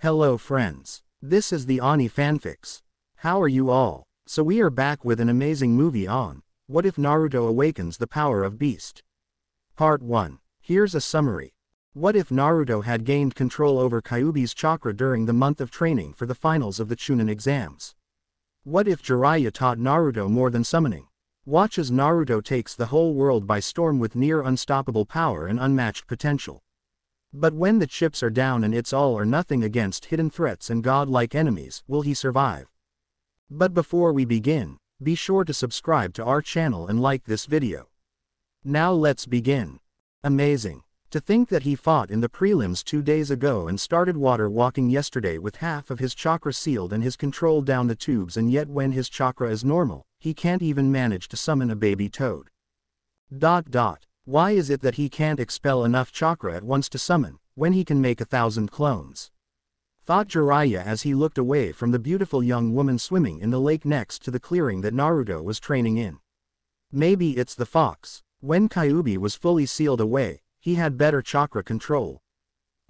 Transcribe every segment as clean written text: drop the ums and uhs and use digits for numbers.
Hello friends. This is the Ani Fanfics. How are you all? So we are back with an amazing movie on What If Naruto Awakens the Power of Beast? Part 1. Here's a summary. What if Naruto had gained control over Kyuubi's chakra during the month of training for the finals of the Chunin exams? What if Jiraiya taught Naruto more than summoning? Watch as Naruto takes the whole world by storm with near unstoppable power and unmatched potential. But when the chips are down and it's all or nothing against hidden threats and godlike enemies, will he survive? But before we begin, be sure to subscribe to our channel and like this video. Now let's begin. Amazing. To think that he fought in the prelims 2 days ago and started water walking yesterday with half of his chakra sealed and his control down the tubes, and yet when his chakra is normal, he can't even manage to summon a baby toad. Why is it that he can't expel enough chakra at once to summon, when he can make 1,000 clones? Thought Jiraiya as he looked away from the beautiful young woman swimming in the lake next to the clearing that Naruto was training in. Maybe it's the fox. When Kyuubi was fully sealed away, he had better chakra control.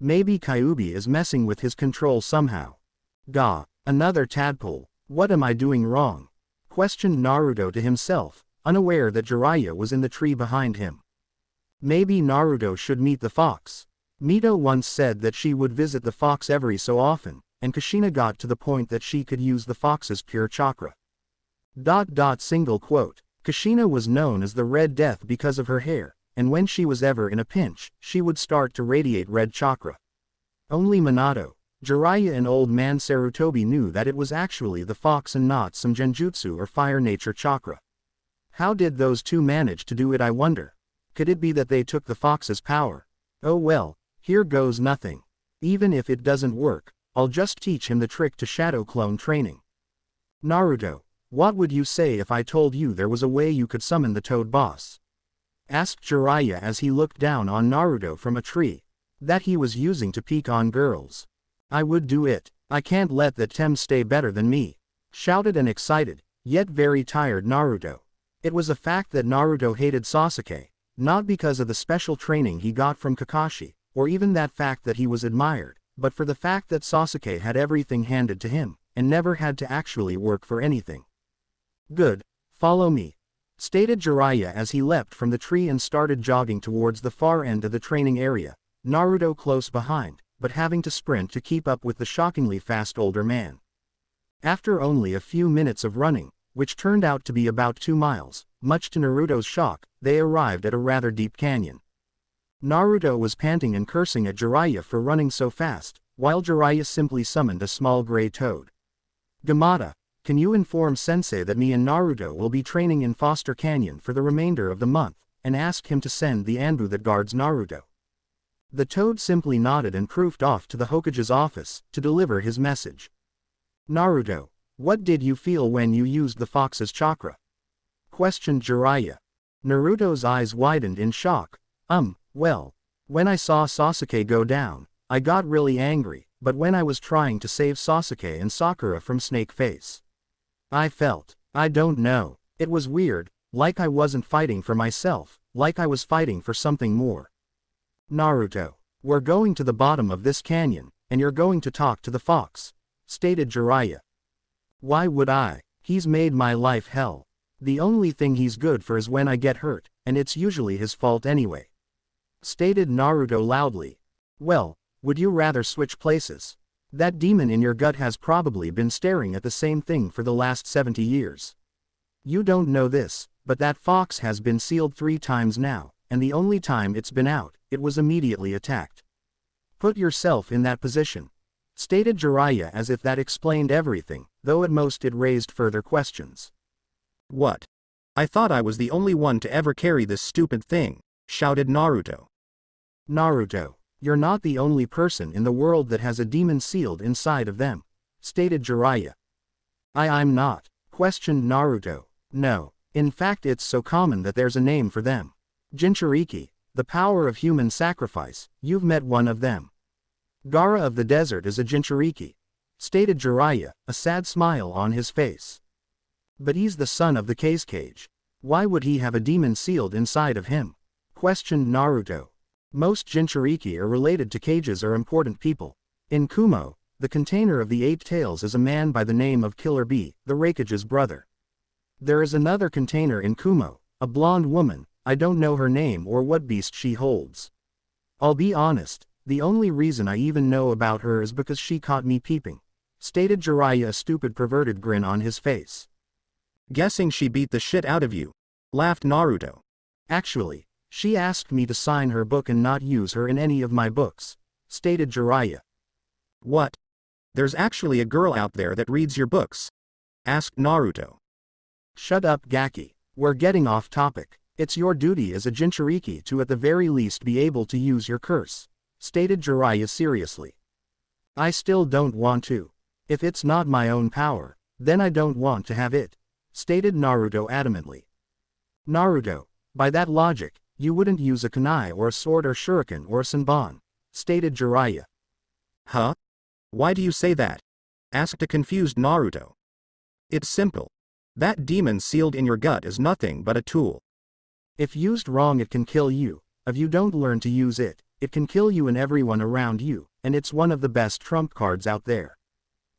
Maybe Kyuubi is messing with his control somehow. Gah, another tadpole. What am I doing wrong? Questioned Naruto to himself, unaware that Jiraiya was in the tree behind him. Maybe Naruto should meet the fox. Mito once said that she would visit the fox every so often, and Kushina got to the point that she could use the fox's pure chakra. Single quote. Kushina was known as the Red Death because of her hair, and when she was ever in a pinch, she would start to radiate red chakra. Only Minato, Jiraiya and old man Sarutobi knew that it was actually the fox and not some genjutsu or fire nature chakra. How did those two manage to do it, I wonder? Could it be that they took the fox's power? Oh well, here goes nothing. Even if it doesn't work, I'll just teach him the trick to shadow clone training. Naruto, what would you say if I told you there was a way you could summon the Toad Boss? Asked Jiraiya as he looked down on Naruto from a tree that he was using to peek on girls. I would do it. I can't let that Tem stay better than me, shouted an excited, yet very tired Naruto. It was a fact that Naruto hated Sasuke, not because of the special training he got from Kakashi, or even that fact that he was admired, but for the fact that Sasuke had everything handed to him, and never had to actually work for anything. Good, follow me, stated Jiraiya as he leapt from the tree and started jogging towards the far end of the training area, Naruto close behind, but having to sprint to keep up with the shockingly fast older man. After only a few minutes of running, which turned out to be about 2 miles, much to Naruto's shock, they arrived at a rather deep canyon. Naruto was panting and cursing at Jiraiya for running so fast, while Jiraiya simply summoned a small gray toad. Gamada, can you inform Sensei that me and Naruto will be training in Foster Canyon for the remainder of the month, and ask him to send the Anbu that guards Naruto? The toad simply nodded and proofed off to the Hokage's office to deliver his message. Naruto, what did you feel when you used the fox's chakra? Questioned Jiraiya. Naruto's eyes widened in shock. Well, when I saw Sasuke go down, I got really angry, but when I was trying to save Sasuke and Sakura from Snake Face, I don't know, it was weird, like I wasn't fighting for myself, like I was fighting for something more. Naruto, we're going to the bottom of this canyon, and you're going to talk to the fox, stated Jiraiya. Why would I? He's made my life hell. The only thing he's good for is when I get hurt, and it's usually his fault anyway, stated Naruto loudly. Well, would you rather switch places? That demon in your gut has probably been staring at the same thing for the last 70 years. You don't know this, but that fox has been sealed 3 times now, and the only time it's been out, it was immediately attacked. Put yourself in that position, stated Jiraiya as if that explained everything, though at most it raised further questions. What? I thought I was the only one to ever carry this stupid thing, shouted Naruto. Naruto, you're not the only person in the world that has a demon sealed inside of them, stated Jiraiya. I'm not, questioned Naruto. No, in fact it's so common that there's a name for them. Jinchuriki, the power of human sacrifice, you've met one of them. Gaara of the desert is a Jinchuriki, stated Jiraiya, a sad smile on his face. But he's the son of the Kazekage. Why would he have a demon sealed inside of him? Questioned Naruto. Most Jinchuriki are related to Kages or important people. In Kumo, the container of the 8 tails is a man by the name of Killer Bee, the Raikage's brother. There is another container in Kumo, a blonde woman, I don't know her name or what beast she holds. I'll be honest, the only reason I even know about her is because she caught me peeping, stated Jiraiya, a stupid perverted grin on his face. Guessing she beat the shit out of you, laughed Naruto. Actually, she asked me to sign her book and not use her in any of my books, stated Jiraiya. What? There's actually a girl out there that reads your books? Asked Naruto. Shut up, Gaki, we're getting off topic. It's your duty as a Jinchuriki to at the very least be able to use your curse, stated Jiraiya seriously. I still don't want to. If it's not my own power, then I don't want to have it, stated Naruto adamantly. Naruto, by that logic, you wouldn't use a kunai or a sword or shuriken or a senbon, stated Jiraiya. Huh? Why do you say that? Asked a confused Naruto. It's simple. That demon sealed in your gut is nothing but a tool. If used wrong it can kill you, if you don't learn to use it, it can kill you and everyone around you, and it's one of the best trump cards out there.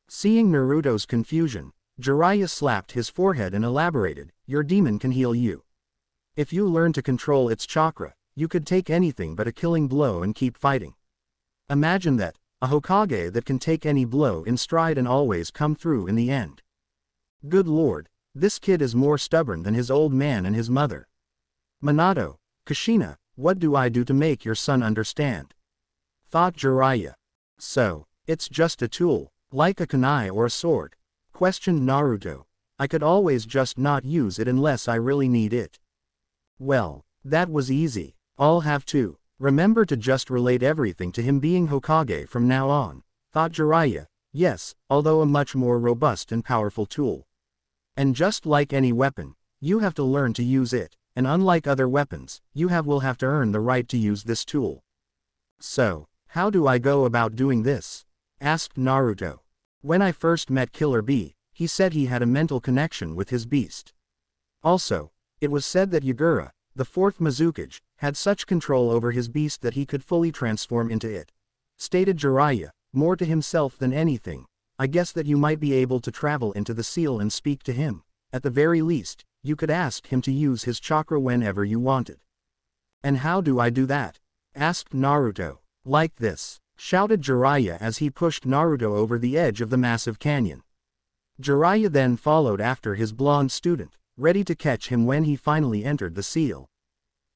Seeing Naruto's confusion, Jiraiya slapped his forehead and elaborated, your demon can heal you. If you learn to control its chakra, you could take anything but a killing blow and keep fighting. Imagine that, a Hokage that can take any blow in stride and always come through in the end. Good lord, this kid is more stubborn than his old man and his mother. Minato, Kushina, what do I do to make your son understand? Thought Jiraiya. So, it's just a tool, like a kunai or a sword? Questioned Naruto. I could always just not use it unless I really need it. Well, that was easy. I'll have to remember to just relate everything to him being Hokage from now on, thought Jiraiya. Yes, although a much more robust and powerful tool. And just like any weapon, you have to learn to use it, and unlike other weapons, you will have to earn the right to use this tool. So, how do I go about doing this? Asked Naruto. When I first met Killer Bee, he said he had a mental connection with his beast. Also, it was said that Yagura, the 4th Mizukage, had such control over his beast that he could fully transform into it. Stated Jiraiya, more to himself than anything, I guess that you might be able to travel into the seal and speak to him. At the very least, you could ask him to use his chakra whenever you wanted. And how do I do that? Asked Naruto. Like this, shouted Jiraiya as he pushed Naruto over the edge of the massive canyon. Jiraiya then followed after his blonde student, ready to catch him when he finally entered the seal.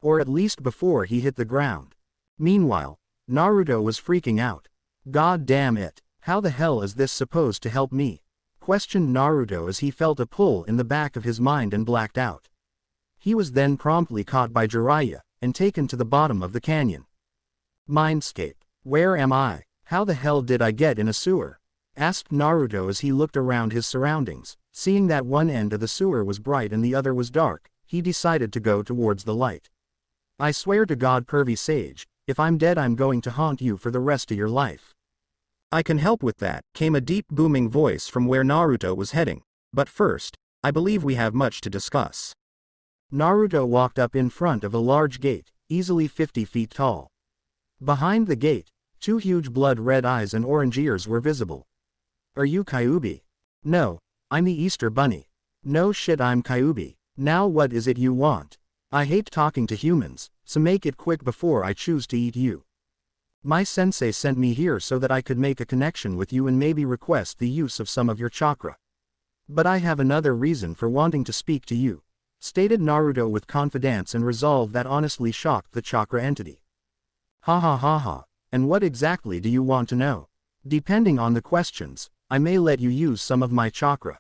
Or at least before he hit the ground. Meanwhile, Naruto was freaking out. God damn it, how the hell is this supposed to help me? Questioned Naruto as he felt a pull in the back of his mind and blacked out. He was then promptly caught by Jiraiya, and taken to the bottom of the canyon. Mindscape. Where am I? How the hell did I get in a sewer? Asked Naruto as he looked around his surroundings. Seeing that one end of the sewer was bright and the other was dark, he decided to go towards the light. I swear to God, pervy sage, if I'm dead I'm going to haunt you for the rest of your life. I can help with that, came a deep booming voice from where Naruto was heading. But first, I believe we have much to discuss. Naruto walked up in front of a large gate, easily 50 feet tall. Behind the gate, 2 huge blood-red eyes and orange ears were visible. Are you Kyuubi? No, I'm the Easter Bunny. No shit, I'm Kyuubi. Now what is it you want? I hate talking to humans, so make it quick before I choose to eat you. My sensei sent me here so that I could make a connection with you and maybe request the use of some of your chakra. But I have another reason for wanting to speak to you, stated Naruto with confidence and resolve that honestly shocked the chakra entity. Ha ha ha ha, and what exactly do you want to know? Depending on the questions, I may let you use some of my chakra.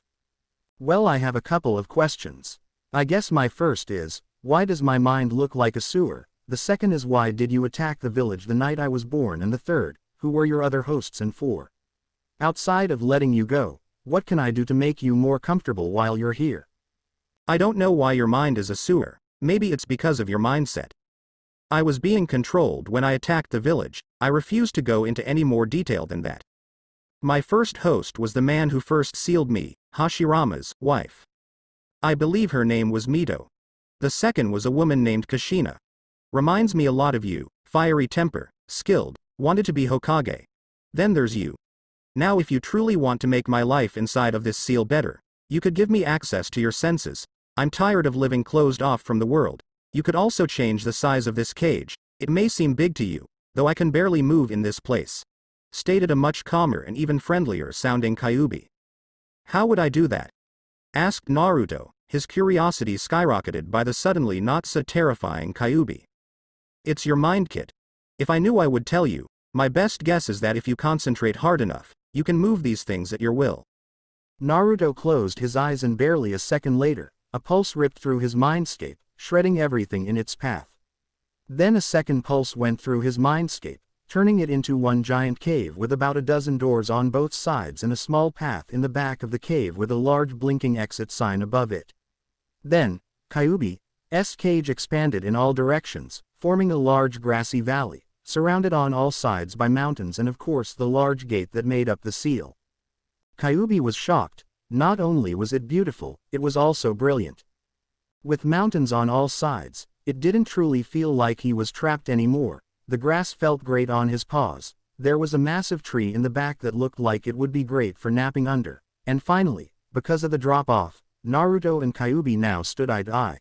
Well, I have a couple of questions. I guess my first is, why does my mind look like a sewer? The second is, why did you attack the village the night I was born? And the third, who were your other hosts? And 4. Outside of letting you go, what can I do to make you more comfortable while you're here? I don't know why your mind is a sewer, maybe it's because of your mindset. I was being controlled when I attacked the village, I refuse to go into any more detail than that. My first host was the man who first sealed me, Hashirama's wife. I believe her name was Mito. The second was a woman named Kushina. Reminds me a lot of you, fiery temper, skilled, wanted to be Hokage. Then there's you. Now if you truly want to make my life inside of this seal better, you could give me access to your senses. I'm tired of living closed off from the world. You could also change the size of this cage. It may seem big to you, though I can barely move in this place. Stated a much calmer and even friendlier sounding Kyuubi. How would I do that? Asked Naruto, his curiosity skyrocketed by the suddenly not so terrifying Kyuubi. It's your mind, Kit. If I knew I would tell you. My best guess is that if you concentrate hard enough, you can move these things at your will. Naruto closed his eyes and barely a second later, a pulse ripped through his mindscape, shredding everything in its path. Then a second pulse went through his mindscape, turning it into one giant cave with about a dozen doors on both sides and a small path in the back of the cave with a large blinking exit sign above it. Then, Kyuubi's cage expanded in all directions, forming a large grassy valley, surrounded on all sides by mountains and of course the large gate that made up the seal. Kyuubi was shocked. Not only was it beautiful, it was also brilliant. With mountains on all sides, it didn't truly feel like he was trapped anymore. The grass felt great on his paws. There was a massive tree in the back that looked like it would be great for napping under. And finally, because of the drop-off, Naruto and Kyuubi now stood eye to eye.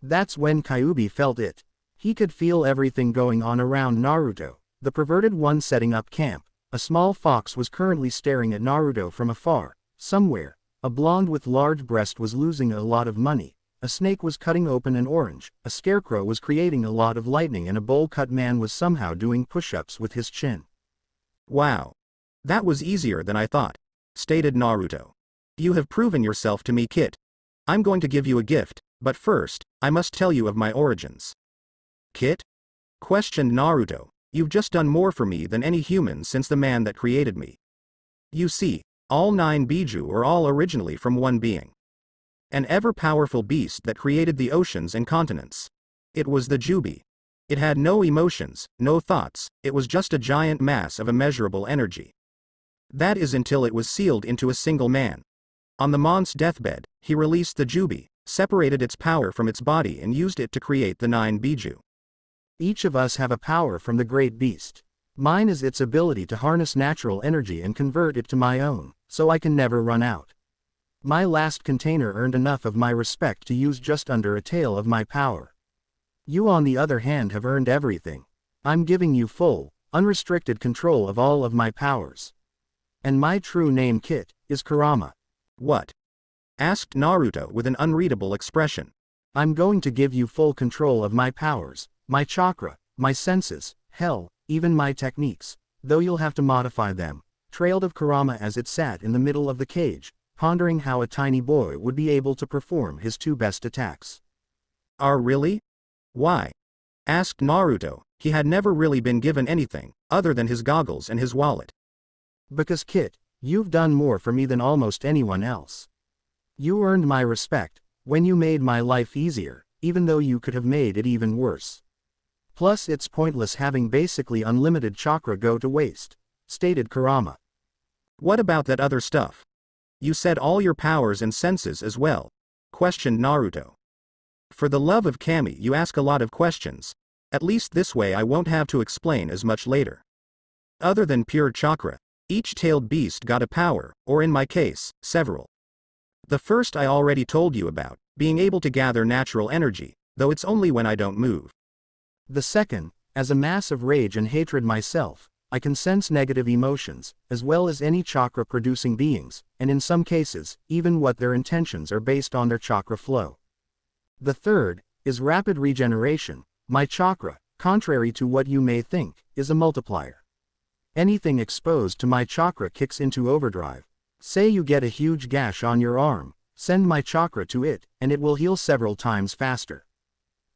That's when Kyuubi felt it. He could feel everything going on around Naruto, the perverted one setting up camp. A small fox was currently staring at Naruto from afar. Somewhere, a blonde with large breast was losing a lot of money. A snake was cutting open an orange, a scarecrow was creating a lot of lightning and a bowl-cut man was somehow doing push-ups with his chin. Wow. That was easier than I thought, stated Naruto. You have proven yourself to me, Kit. I'm going to give you a gift, but first, I must tell you of my origins. Kit? Questioned Naruto. You've just done more for me than any human since the man that created me. You see, all 9 Biju are all originally from one being. An ever-powerful beast that created the oceans and continents. It was the Jubi. It had no emotions, no thoughts, it was just a giant mass of immeasurable energy. That is until it was sealed into a single man. On the Mon's deathbed, he released the Jubi, separated its power from its body and used it to create the 9 Biju. Each of us have a power from the great beast. Mine is its ability to harness natural energy and convert it to my own, so I can never run out. My last container earned enough of my respect to use just under a tael of my power. You on the other hand have earned everything. I'm giving you full, unrestricted control of all of my powers. And my true name, Kit, is Kurama. What? Asked Naruto with an unreadable expression. I'm going to give you full control of my powers, my chakra, my senses, hell, even my techniques, though you'll have to modify them, trailed of Kurama as it sat in the middle of the cage, pondering how a tiny boy would be able to perform his 2 best attacks. Really? Why? Asked Naruto. He had never really been given anything, other than his goggles and his wallet. Because Kit, you've done more for me than almost anyone else. You earned my respect, when you made my life easier, even though you could have made it even worse. Plus it's pointless having basically unlimited chakra go to waste, stated Kurama. What about that other stuff? You said all your powers and senses as well, questioned Naruto. For the love of Kami, you ask a lot of questions. At least this way I won't have to explain as much later. Other than pure chakra, each tailed beast got a power, or in my case, several. The first I already told you about, being able to gather natural energy, though it's only when I don't move. The second, as a mass of rage and hatred myself, I can sense negative emotions, as well as any chakra-producing beings, and in some cases, even what their intentions are based on their chakra flow. The third, is rapid regeneration. My chakra, contrary to what you may think, is a multiplier. Anything exposed to my chakra kicks into overdrive. Say you get a huge gash on your arm, send my chakra to it, and it will heal several times faster.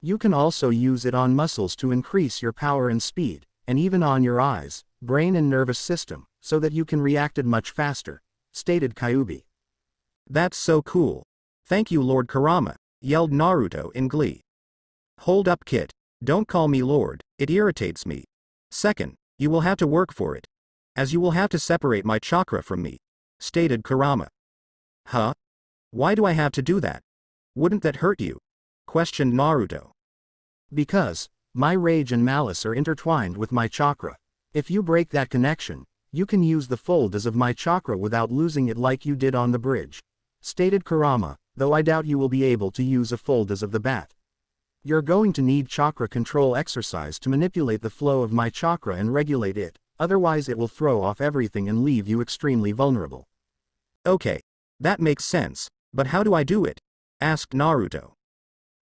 You can also use it on muscles to increase your power and speed, and even on your eyes, brain and nervous system, so that you can react much faster, stated Kyuubi. That's so cool. Thank you, Lord Kurama, yelled Naruto in glee. Hold up, Kit. Don't call me Lord, it irritates me. Second, you will have to work for it. As you will have to separate my chakra from me, stated Kurama. Huh? Why do I have to do that? Wouldn't that hurt you? Questioned Naruto. Because my rage and malice are intertwined with my chakra. If you break that connection, You can use the folders of my chakra without losing it like you did on the bridge, stated Kurama, though I doubt you will be able to use a folders of the bat. You're going to need chakra control exercise to manipulate the flow of my chakra and regulate it, otherwise it will throw off everything and leave you extremely vulnerable. Okay. That makes sense, but how do I do it? Asked Naruto.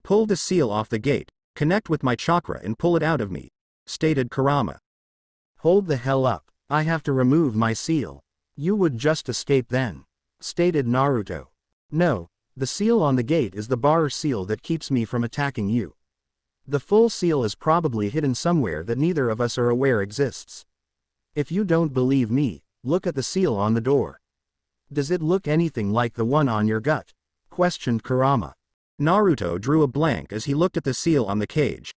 Pull the seal off the gate, connect with my chakra and pull it out of me, stated Kurama. Hold the hell up, I have to remove my seal. You would just escape then, stated Naruto. No, the seal on the gate is the bar seal that keeps me from attacking you. The full seal is probably hidden somewhere that neither of us are aware exists. If you don't believe me, look at the seal on the door. Does it look anything like the one on your gut? Questioned Kurama. Naruto drew a blank as he looked at the seal on the cage.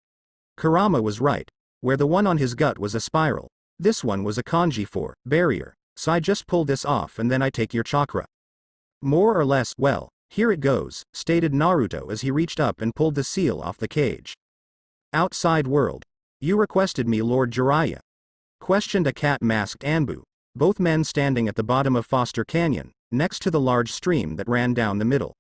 Kurama was right. Where the one on his gut was a spiral, this one was a kanji for barrier, so I just pull this off and then I take your chakra. More or less, well, here it goes, stated Naruto as he reached up and pulled the seal off the cage. Outside world. You requested me, Lord Jiraiya? Questioned a cat-masked Anbu, both men standing at the bottom of Foster Canyon, next to the large stream that ran down the middle.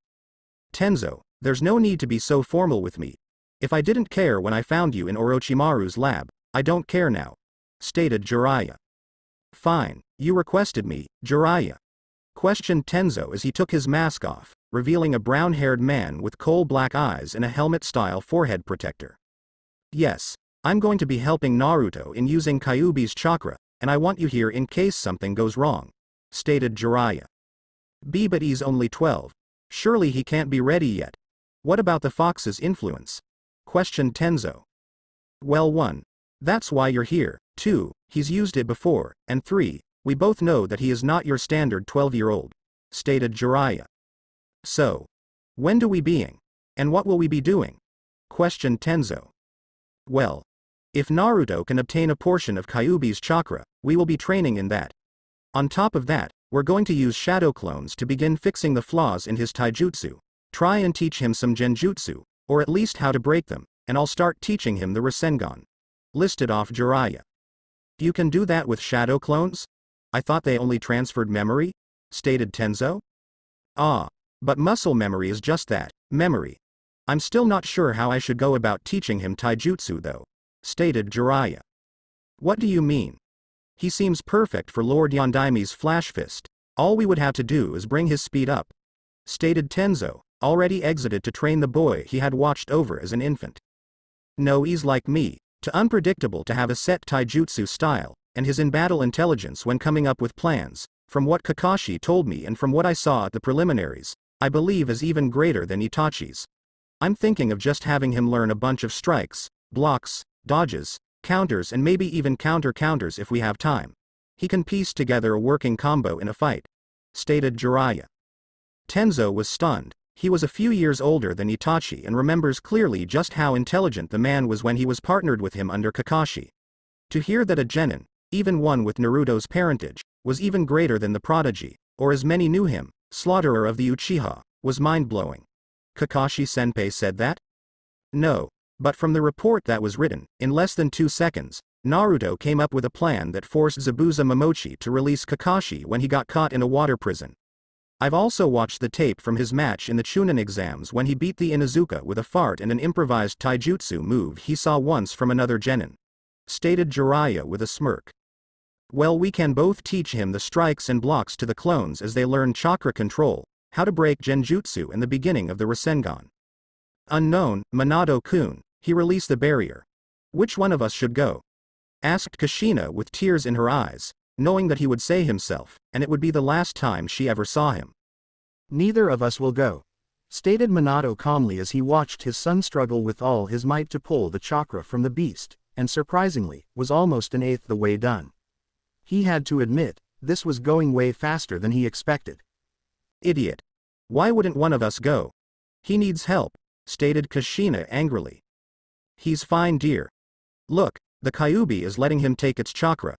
Tenzo, there's no need to be so formal with me. If I didn't care when I found you in Orochimaru's lab, I don't care now, stated Jiraiya. Fine, you requested me, Jiraiya. Questioned Tenzo as he took his mask off, revealing a brown-haired man with coal-black eyes and a helmet-style forehead protector. Yes, I'm going to be helping Naruto in using Kyuubi's chakra, and I want you here in case something goes wrong, stated Jiraiya. But he's only 12. Surely he can't be ready yet. What about the fox's influence? Questioned Tenzo. Well, 1. That's why you're here, 2. He's used it before, and 3. We both know that he is not your standard 12-year-old, stated Jiraiya. So, when do we being? And what will we be doing? Questioned Tenzo. Well, if Naruto can obtain a portion of Kyuubi's chakra, we will be training in that. On top of that, we're going to use shadow clones to begin fixing the flaws in his taijutsu. Try and teach him some genjutsu, or at least how to break them, and I'll start teaching him the Rasengan. Listed off Jiraiya. You can do that with shadow clones? I thought they only transferred memory? Stated Tenzo. Ah, but muscle memory is just that, memory. I'm still not sure how I should go about teaching him taijutsu though, stated Jiraiya. What do you mean? He seems perfect for Lord Yondaimi's flash fist. All we would have to do is bring his speed up, stated Tenzo, already exited to train the boy he had watched over as an infant. No, he's like me, too unpredictable to have a set taijutsu style, and his in-battle intelligence when coming up with plans, from what Kakashi told me and from what I saw at the preliminaries, I believe is even greater than Itachi's. I'm thinking of just having him learn a bunch of strikes, blocks, dodges, counters and maybe even counter-counters if we have time. He can piece together a working combo in a fight, stated Jiraiya. Tenzo was stunned. He was a few years older than Itachi and remembers clearly just how intelligent the man was when he was partnered with him under Kakashi. To hear that a genin, even one with Naruto's parentage, was even greater than the prodigy, or as many knew him, slaughterer of the Uchiha, was mind-blowing. Kakashi-senpai said that? No, but from the report that was written, in less than 2 seconds, Naruto came up with a plan that forced Zabuza Momochi to release Kakashi when he got caught in a water prison. I've also watched the tape from his match in the Chunin exams when he beat the Inuzuka with a fart and an improvised taijutsu move he saw once from another genin, stated Jiraiya with a smirk. Well, we can both teach him the strikes and blocks to the clones as they learn chakra control, how to break genjutsu and the beginning of the Rasengan. Unknown, Minato-kun, he released the barrier. Which one of us should go? Asked Kushina with tears in her eyes, knowing that he would say himself, and it would be the last time she ever saw him. Neither of us will go, stated Minato calmly as he watched his son struggle with all his might to pull the chakra from the beast, and surprisingly, was almost an eighth the way done. He had to admit, this was going way faster than he expected. Idiot. Why wouldn't one of us go? He needs help, stated Kushina angrily. He's fine, dear. Look, the Kyuubi is letting him take its chakra.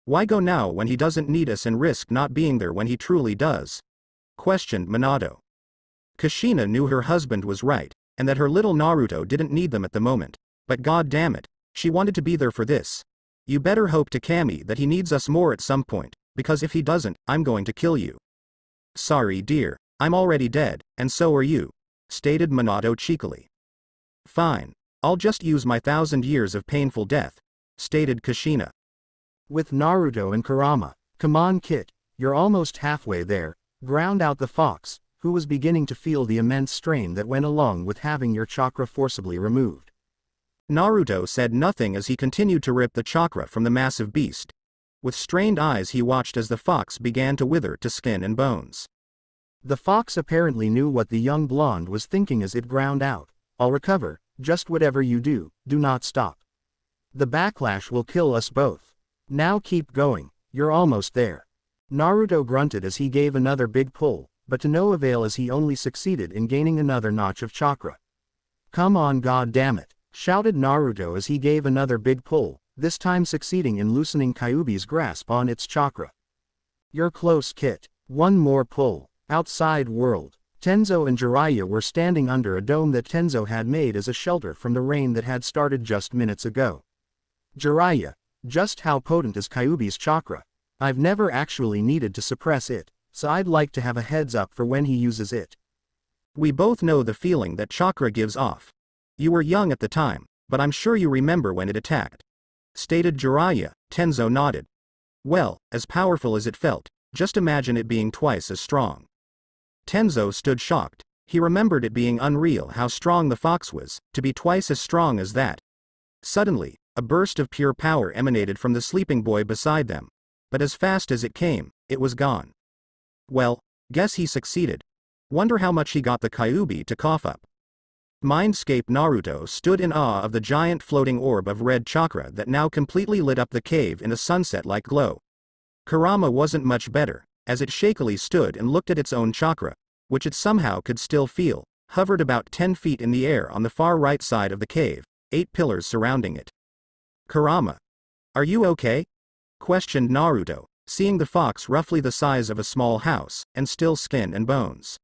Why go now when he doesn't need us and risk not being there when he truly does? Questioned Minato. Kushina knew her husband was right, and that her little Naruto didn't need them at the moment, but god damn it, she wanted to be there for this. You better hope to Kami that he needs us more at some point, because if he doesn't, I'm going to kill you. Sorry dear, I'm already dead, and so are you, stated Minato cheekily. Fine. I'll just use my 1,000 years of painful death, stated Kushina. With Naruto and Kurama, come on Kit, you're almost halfway there, ground out the fox, who was beginning to feel the immense strain that went along with having your chakra forcibly removed. Naruto said nothing as he continued to rip the chakra from the massive beast. With strained eyes he watched as the fox began to wither to skin and bones. The fox apparently knew what the young blonde was thinking as it ground out. I'll recover, just whatever you do not stop. The backlash will kill us both. Now keep going, you're almost there. Naruto grunted as he gave another big pull, but to no avail as he only succeeded in gaining another notch of chakra. Come on god damn it, shouted Naruto as he gave another big pull, this time succeeding in loosening Kyuubi's grasp on its chakra. You're close Kit, one more pull. Outside world, Tenzo and Jiraiya were standing under a dome that Tenzo had made as a shelter from the rain that had started just minutes ago. Jiraiya, just how potent is Kyuubi's chakra? I've never actually needed to suppress it, so I'd like to have a heads up for when he uses it. We both know the feeling that chakra gives off. You were young at the time, but I'm sure you remember when it attacked, stated Jiraiya. Tenzo nodded. Well, as powerful as it felt, just imagine it being twice as strong. Tenzo stood shocked. He remembered it being unreal how strong the fox was, to be twice as strong as that. Suddenly, a burst of pure power emanated from the sleeping boy beside them. But as fast as it came, it was gone. Well, guess he succeeded. Wonder how much he got the Kyuubi to cough up. Mindscape Naruto stood in awe of the giant floating orb of red chakra that now completely lit up the cave in a sunset-like glow. Kurama wasn't much better, as it shakily stood and looked at its own chakra, which it somehow could still feel, hovered about 10 feet in the air on the far right side of the cave, 8 pillars surrounding it. Kurama. Are you okay? Questioned Naruto, seeing the fox roughly the size of a small house, and still skin and bones.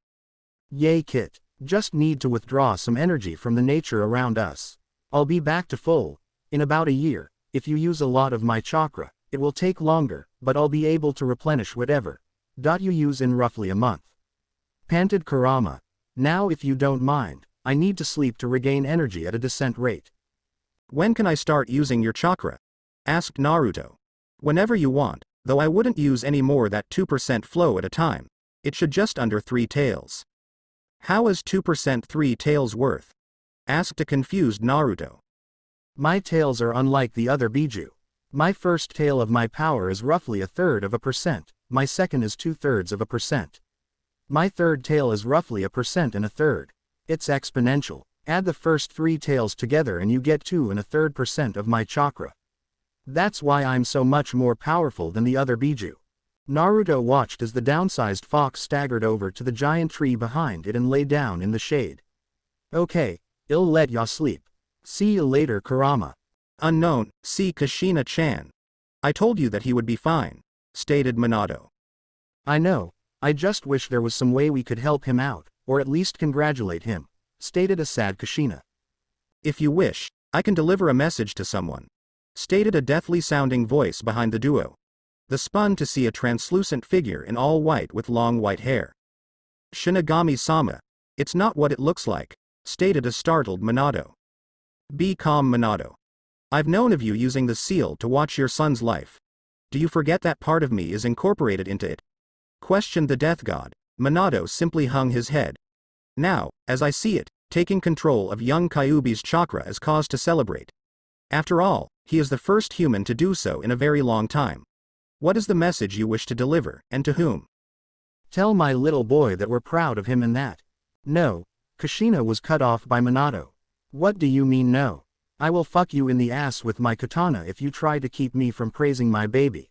Yay Kit, just need to withdraw some energy from the nature around us. I'll be back to full, in about a year. If you use a lot of my chakra, it will take longer, but I'll be able to replenish whatever you use in roughly a month. Panted Kurama. Now if you don't mind, I need to sleep to regain energy at a decent rate. When can I start using your chakra? Asked Naruto. Whenever you want, though I wouldn't use any more that 2% flow at a time. It should just under 3 tails. How is 2% 3 tails worth? Asked a confused Naruto. My tails are unlike the other Biju. My first tail of my power is roughly 1/3%, my second is 2/3%. My third tail is roughly 1% and 1/3. It's exponential. Add the first 3 tails together and you get 2 1/3% of my chakra. That's why I'm so much more powerful than the other Biju. Naruto watched as the downsized fox staggered over to the giant tree behind it and lay down in the shade. Okay, I'll let ya sleep. See you later Kurama. Unknown, see Kushina-chan. I told you that he would be fine, stated Minato. I know, I just wish there was some way we could help him out, or at least congratulate him, stated a sad Kushina. If you wish, I can deliver a message to someone, stated a deathly sounding voice behind the duo. The spun to see a translucent figure in all white with long white hair. Shinigami-sama, it's not what it looks like, stated a startled Minato. Be calm Minato. I've known of you using the seal to watch your son's life. Do you forget that part of me is incorporated into it? Questioned the death god. Minato simply hung his head. Now, as I see it, taking control of young Kyuubi's chakra is cause to celebrate. After all, he is the first human to do so in a very long time. What is the message you wish to deliver, and to whom? Tell my little boy that we're proud of him and that. No. Kushina was cut off by Minato. What do you mean no? I will fuck you in the ass with my katana if you try to keep me from praising my baby.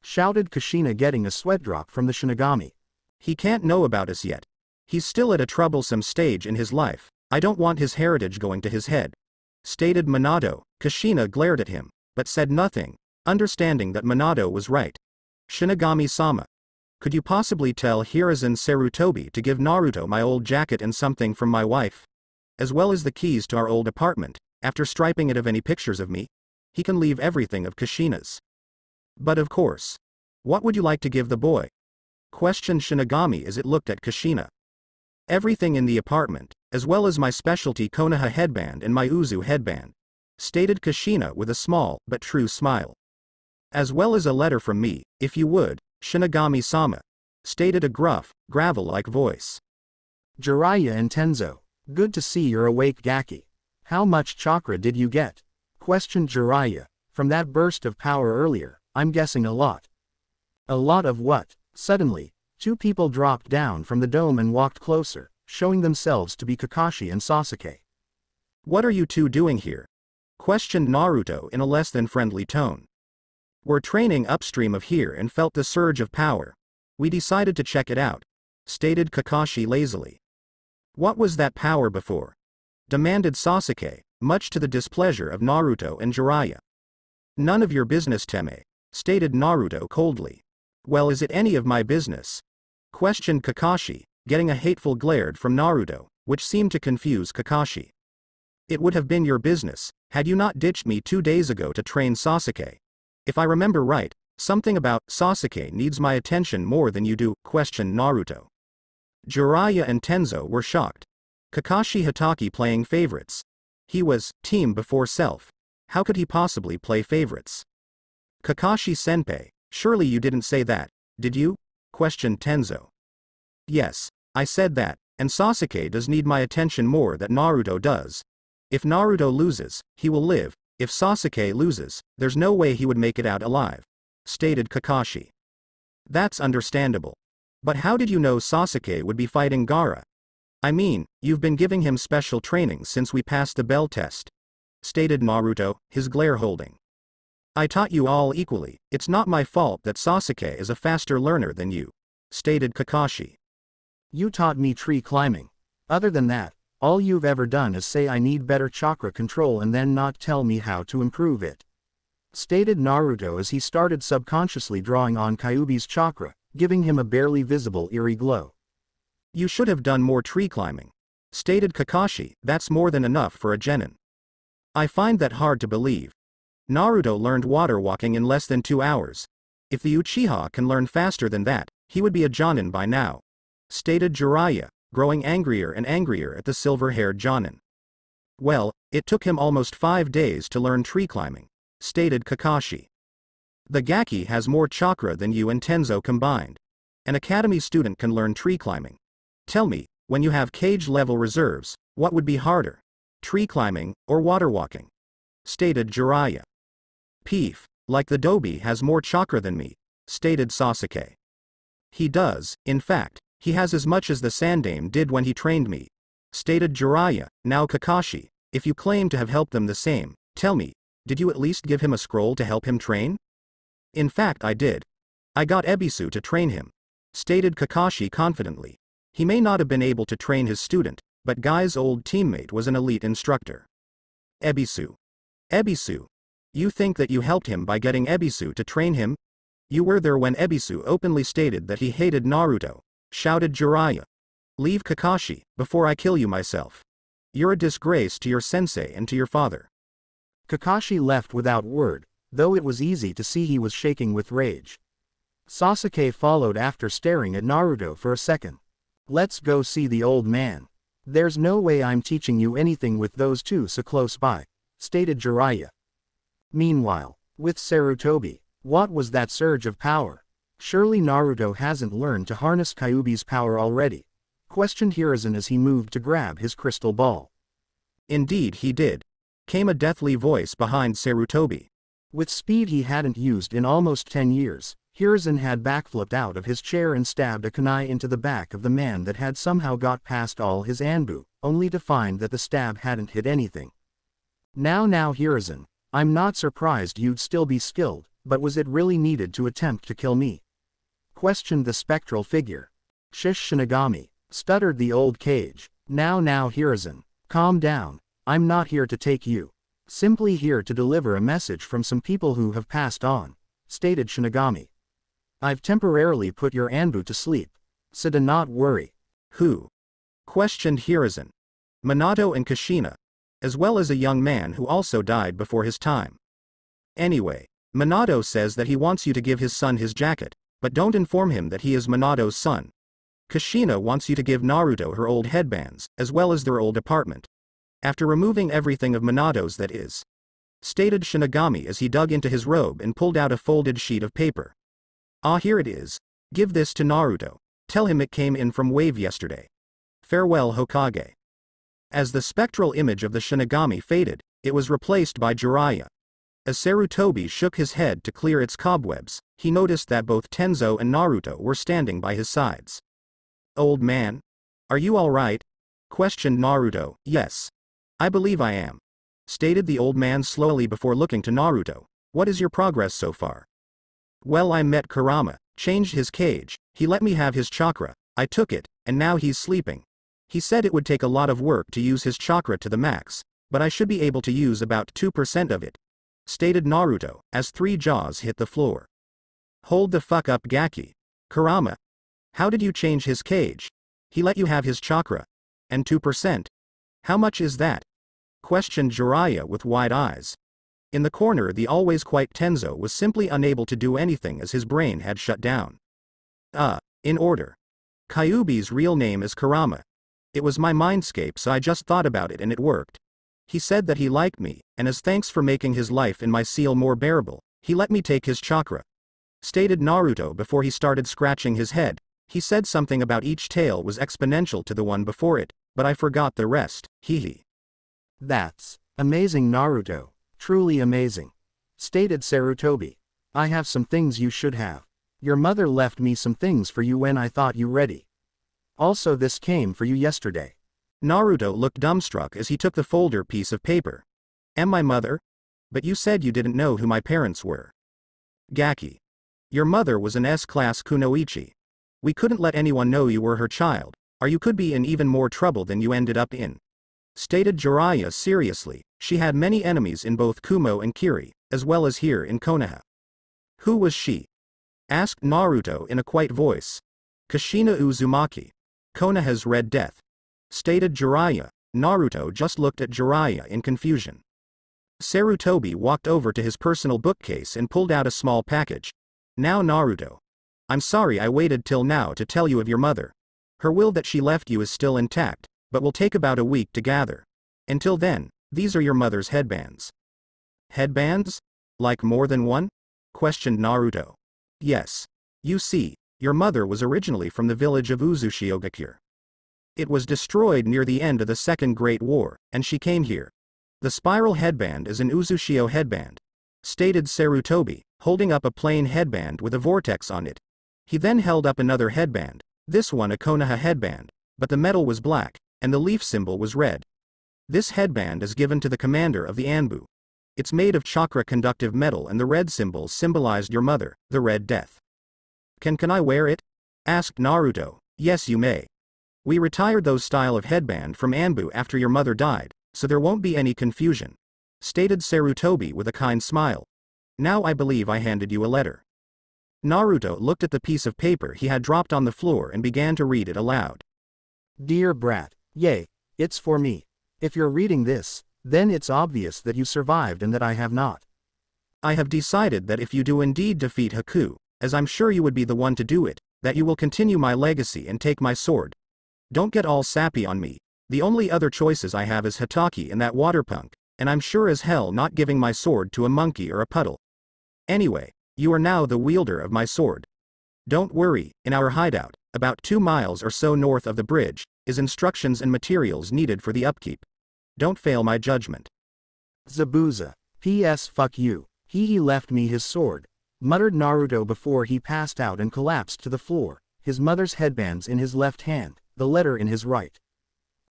Shouted Kushina, getting a sweat drop from the Shinigami. He can't know about us yet. He's still at a troublesome stage in his life. I don't want his heritage going to his head, stated Minato. Kushina glared at him, but said nothing, understanding that Minato was right. Shinigami-sama. Could you possibly tell Hiruzen Sarutobi to give Naruto my old jacket and something from my wife? As well as the keys to our old apartment, after striping it of any pictures of me? he can leave everything of Kushina's. But of course. What would you like to give the boy? Questioned Shinigami as it looked at Kushina. Everything in the apartment, as well as my specialty Konoha headband and my Uzu headband, stated Kushina with a small but true smile. As well as a letter from me, if you would, Shinigami-sama, stated a gruff, gravel-like voice. Jiraiya and Tenzo, good to see you're awake Gaki. How much chakra did you get? Questioned Jiraiya, from that burst of power earlier, I'm guessing a lot. A lot of what? Suddenly, two people dropped down from the dome and walked closer, showing themselves to be Kakashi and Sasuke. What are you two doing here? Questioned Naruto in a less than friendly tone. We're training upstream of here and felt the surge of power. We decided to check it out, stated Kakashi lazily. What was that power before? Demanded Sasuke, much to the displeasure of Naruto and Jiraiya. None of your business, Teme, stated Naruto coldly. Well, is it any of my business? Questioned Kakashi, getting a hateful glare from Naruto, which seemed to confuse Kakashi. It would have been your business, had you not ditched me 2 days ago to train Sasuke. If I remember right, something about Sasuke needs my attention more than you do, questioned Naruto. Jiraiya and Tenzo were shocked. Kakashi Hatake playing favorites. He was team before self. How could he possibly play favorites? Kakashi-senpai, surely you didn't say that, did you? Questioned Tenzo. Yes, I said that, and Sasuke does need my attention more than Naruto does. If Naruto loses, he will live. If Sasuke loses, there's no way he would make it out alive, stated Kakashi. That's understandable. But how did you know Sasuke would be fighting Gaara? I mean, you've been giving him special training since we passed the bell test, stated Naruto, his glare holding. I taught you all equally, it's not my fault that Sasuke is a faster learner than you, stated Kakashi. You taught me tree climbing. Other than that, all you've ever done is say I need better chakra control and then not tell me how to improve it, stated Naruto as he started subconsciously drawing on Kyuubi's chakra, giving him a barely visible eerie glow. You should have done more tree climbing, stated Kakashi, that's more than enough for a genin. I find that hard to believe. Naruto learned water walking in less than 2 hours. If the Uchiha can learn faster than that, he would be a Jonin by now, stated Jiraiya, growing angrier and angrier at the silver-haired Jonin. Well, it took him almost 5 days to learn tree climbing, stated Kakashi. The Gaki has more chakra than you and Tenzo combined. An academy student can learn tree climbing. Tell me, when you have cage-level reserves, what would be harder? Tree climbing, or water walking? Stated Jiraiya. Peef, like the Dobi has more chakra than me, stated Sasuke. He does, in fact, he has as much as the Sandame did when he trained me, stated Jiraiya. Now Kakashi, if you claim to have helped them the same, tell me, did you at least give him a scroll to help him train? In fact I did. I got Ebisu to train him, stated Kakashi confidently. He may not have been able to train his student, but Guy's old teammate was an elite instructor. Ebisu. Ebisu. You think that you helped him by getting Ebisu to train him? You were there when Ebisu openly stated that he hated Naruto, shouted Jiraiya. Leave Kakashi, before I kill you myself. You're a disgrace to your sensei and to your father. Kakashi left without word, though it was easy to see he was shaking with rage. Sasuke followed after staring at Naruto for a second. Let's go see the old man. There's no way I'm teaching you anything with those two so close by, stated Jiraiya. Meanwhile, with Sarutobi, what was that surge of power? Surely Naruto hasn't learned to harness Kyuubi's power already, questioned Hiruzen as he moved to grab his crystal ball. Indeed he did, came a deathly voice behind Sarutobi. With speed he hadn't used in almost 10 years, Hiruzen had backflipped out of his chair and stabbed a kunai into the back of the man that had somehow got past all his Anbu, only to find that the stab hadn't hit anything. Now Hiruzen, I'm not surprised you'd still be skilled, but was it really needed to attempt to kill me? Questioned the spectral figure. Shish Shinigami, stuttered the old cage. Now Hiruzen, calm down, I'm not here to take you. Simply here to deliver a message from some people who have passed on, stated Shinigami. I've temporarily put your Anbu to sleep, so do not worry. Who? Questioned Hiruzen. Minato and Kushina, as well as a young man who also died before his time. Anyway, Minato says that he wants you to give his son his jacket, but don't inform him that he is Minato's son. Kushina wants you to give Naruto her old headbands, as well as their old apartment. After removing everything of Minato's that is, stated Shinigami as he dug into his robe and pulled out a folded sheet of paper. Ah, here it is. Give this to Naruto. Tell him it came in from Wave yesterday. Farewell, Hokage. As the spectral image of the Shinigami faded, it was replaced by Jiraiya. As Sarutobi shook his head to clear its cobwebs, he noticed that both Tenzo and Naruto were standing by his sides. Old man? Are you all right? Questioned Naruto. Yes. I believe I am. Stated the old man slowly before looking to Naruto. What is your progress so far? Well, I met Kurama, changed his cage, he let me have his chakra, I took it, and now he's sleeping. He said it would take a lot of work to use his chakra to the max, but I should be able to use about 2% of it. Stated Naruto, as three jaws hit the floor. Hold the fuck up, Gaki. Kurama. How did you change his cage? He let you have his chakra. And 2%? How much is that? Questioned Jiraiya with wide eyes. In the corner, the always quiet Tenzo was simply unable to do anything as his brain had shut down. In order. Kyuubi's real name is Kurama. It was my mindscape, so I just thought about it and it worked. He said that he liked me, and as thanks for making his life in my seal more bearable, he let me take his chakra. Stated Naruto before he started scratching his head. He said something about each tale was exponential to the one before it, but I forgot the rest, hehe. That's amazing, Naruto. Truly amazing. Stated Sarutobi. I have some things you should have. Your mother left me some things for you when I thought you ready. Also, this came for you yesterday. Naruto looked dumbstruck as he took the folder piece of paper. Am my mother? But you said you didn't know who my parents were. Gaki. Your mother was an S-class kunoichi. We couldn't let anyone know you were her child, or you could be in even more trouble than you ended up in. Stated Jiraiya seriously. She had many enemies in both Kumo and Kiri, as well as here in Konoha. Who was she? Asked Naruto in a quiet voice. Kushina Uzumaki. Konoha's Red Death. Stated Jiraiya. Naruto just looked at Jiraiya in confusion. Sarutobi walked over to his personal bookcase and pulled out a small package. Now Naruto. I'm sorry I waited till now to tell you of your mother. Her will that she left you is still intact, but will take about a week to gather. Until then, these are your mother's headbands. Headbands? Like more than one? Questioned Naruto. Yes. You see, your mother was originally from the village of Uzushiogakure. It was destroyed near the end of the Second Great War, and she came here. The spiral headband is an Uzushio headband. Stated Sarutobi, holding up a plain headband with a vortex on it. He then held up another headband, this one a Konoha headband, but the metal was black, and the leaf symbol was red. This headband is given to the commander of the Anbu. It's made of chakra-conductive metal and the red symbol symbolized your mother, the Red Death. Can I wear it? Asked Naruto. Yes, you may. We retired those style of headband from Anbu after your mother died, so there won't be any confusion. Stated Sarutobi with a kind smile. Now I believe I handed you a letter. Naruto looked at the piece of paper he had dropped on the floor and began to read it aloud. Dear brat, yay, it's for me. If you're reading this, then it's obvious that you survived and that I have not. I have decided that if you do indeed defeat Haku, as I'm sure you would be the one to do it, that you will continue my legacy and take my sword. Don't get all sappy on me. The only other choices I have is Hataki and that water punk, and I'm sure as hell not giving my sword to a monkey or a puddle. Anyway, you are now the wielder of my sword. Don't worry, in our hideout, about 2 miles or so north of the bridge, is instructions and materials needed for the upkeep. Don't fail my judgment. Zabuza. P.S. Fuck you. He left me his sword, muttered Naruto before he passed out and collapsed to the floor, his mother's headbands in his left hand, the letter in his right.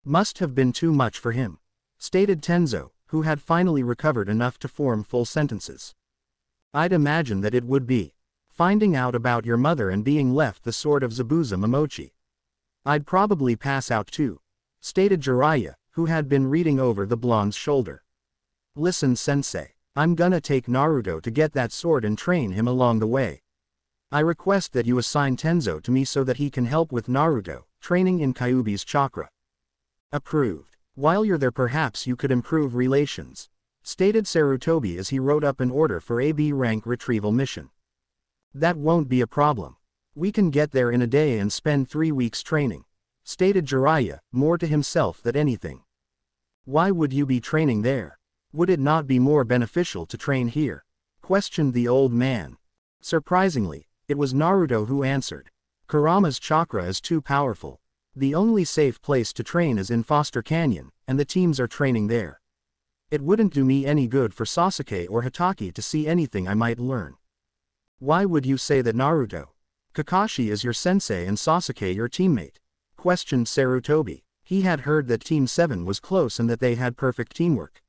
Must have been too much for him. Stated Tenzo, who had finally recovered enough to form full sentences. I'd imagine that it would be. Finding out about your mother and being left the sword of Zabuza Momochi. I'd probably pass out too. Stated Jiraiya, who had been reading over the blonde's shoulder. Listen, sensei, I'm gonna take Naruto to get that sword and train him along the way. I request that you assign Tenzo to me so that he can help with Naruto, training in Kyuubi's chakra. Approved. While you're there perhaps you could improve relations. stated Sarutobi as he wrote up an order for a B rank retrieval mission. That won't be a problem. We can get there in a day and spend 3 weeks training, stated Jiraiya, more to himself than anything. Why would you be training there? Would it not be more beneficial to train here? Questioned the old man. Surprisingly, it was Naruto who answered. Kurama's chakra is too powerful. The only safe place to train is in Foster Canyon, and the teams are training there. It wouldn't do me any good for Sasuke or Hitaki to see anything I might learn. Why would you say that, Naruto? Kakashi is your sensei and Sasuke your teammate, questioned Sarutobi. He had heard that Team 7 was close and that they had perfect teamwork.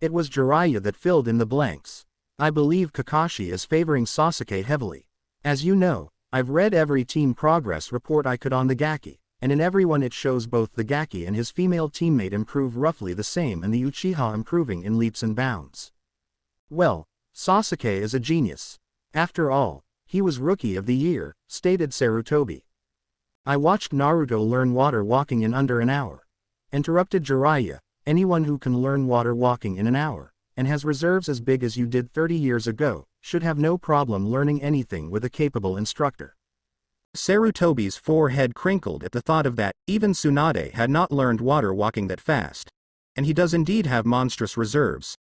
It was Jiraiya that filled in the blanks. I believe Kakashi is favoring Sasuke heavily. As you know, I've read every team progress report I could on the Gaki, and in every one it shows both the Gaki and his female teammate improve roughly the same and the Uchiha improving in leaps and bounds. Well, Sasuke is a genius. After all, he was Rookie of the Year, stated Sarutobi. I watched Naruto learn water walking in under an hour. Interrupted Jiraiya. Anyone who can learn water walking in an hour, and has reserves as big as you did 30 years ago, should have no problem learning anything with a capable instructor. Sarutobi's forehead crinkled at the thought of that. Even Tsunade had not learned water walking that fast. And he does indeed have monstrous reserves.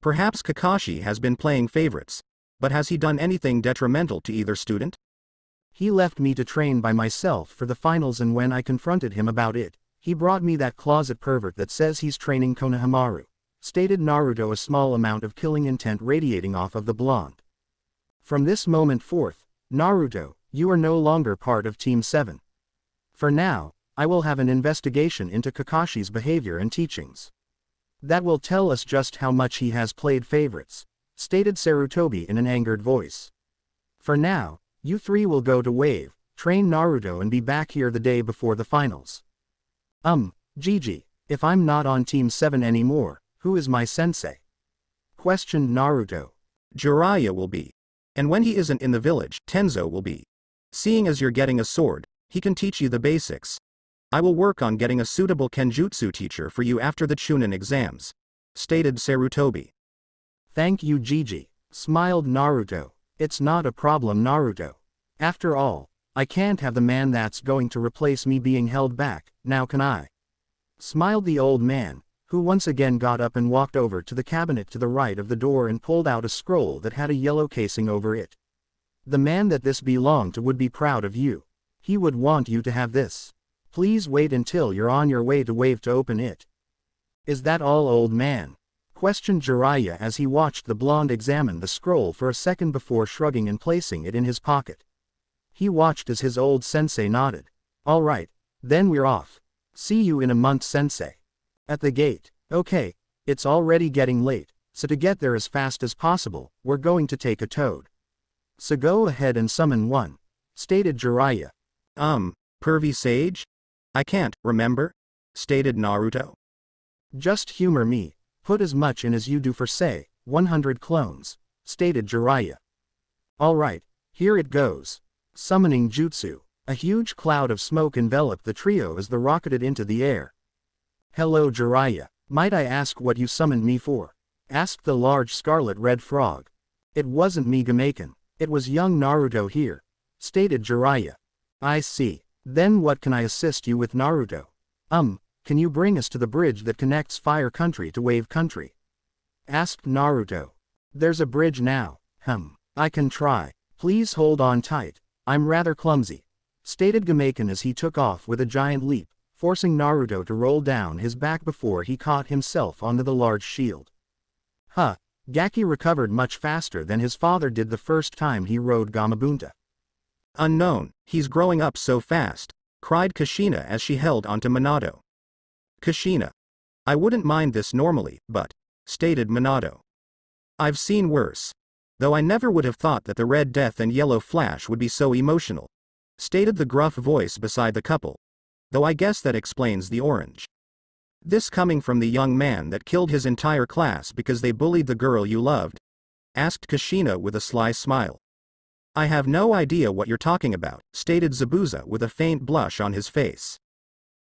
Perhaps Kakashi has been playing favorites. But has he done anything detrimental to either student? He left me to train by myself for the finals, and when I confronted him about it, he brought me that closet pervert that says he's training Konohamaru, stated Naruto, a small amount of killing intent radiating off of the blonde. From this moment forth, Naruto, you are no longer part of Team 7. For now, I will have an investigation into Kakashi's behavior and teachings. That will tell us just how much he has played favorites, stated Sarutobi in an angered voice. For now, you three will go to Wave, train Naruto and be back here the day before the finals. Gigi, if I'm not on Team 7 anymore, who is my sensei? Questioned Naruto. Jiraiya will be. And when he isn't in the village, Tenzo will be. Seeing as you're getting a sword, he can teach you the basics. I will work on getting a suitable Kenjutsu teacher for you after the Chunin exams, stated Sarutobi. Thank you, Gigi, smiled Naruto. It's not a problem, Naruto. After all, I can't have the man that's going to replace me being held back, now can I? Smiled the old man, who once again got up and walked over to the cabinet to the right of the door and pulled out a scroll that had a yellow casing over it. The man that this belonged to would be proud of you. He would want you to have this. Please wait until you're on your way to Wave to open it. Is that all, old man? Questioned Jiraiya as he watched the blonde examine the scroll for a second before shrugging and placing it in his pocket. He watched as his old sensei nodded. All right, then we're off. See you in a month, sensei. At the gate. Okay, it's already getting late, so to get there as fast as possible, we're going to take a toad. So go ahead and summon one, stated Jiraiya. Pervy sage? I can't, remember? Stated Naruto. Just humor me, put as much in as you do for say, 100 clones, stated Jiraiya. Alright, here it goes. Summoning Jutsu. A huge cloud of smoke enveloped the trio as they rocketed into the air. Hello, Jiraiya. Might I ask what you summoned me for? Asked the large scarlet red frog. It wasn't me, Gamaken. It was young Naruto here, stated Jiraiya. I see. Then what can I assist you with, Naruto? Can you bring us to the bridge that connects Fire Country to Wave Country? Asked Naruto. There's a bridge now. I can try. Please hold on tight. I'm rather clumsy, stated Gamaken as he took off with a giant leap, forcing Naruto to roll down his back before he caught himself onto the large shield. Gaki recovered much faster than his father did the first time he rode Gamabunta. Unknown, he's growing up so fast, cried Kushina as she held onto Minato. Kushina. I wouldn't mind this normally, but, stated Minato. I've seen worse. Though I never would have thought that the Red Death and Yellow Flash would be so emotional, stated the gruff voice beside the couple. Though I guess that explains the orange. This coming from the young man that killed his entire class because they bullied the girl you loved? Asked Kushina with a sly smile. I have no idea what you're talking about, stated Zabuza with a faint blush on his face.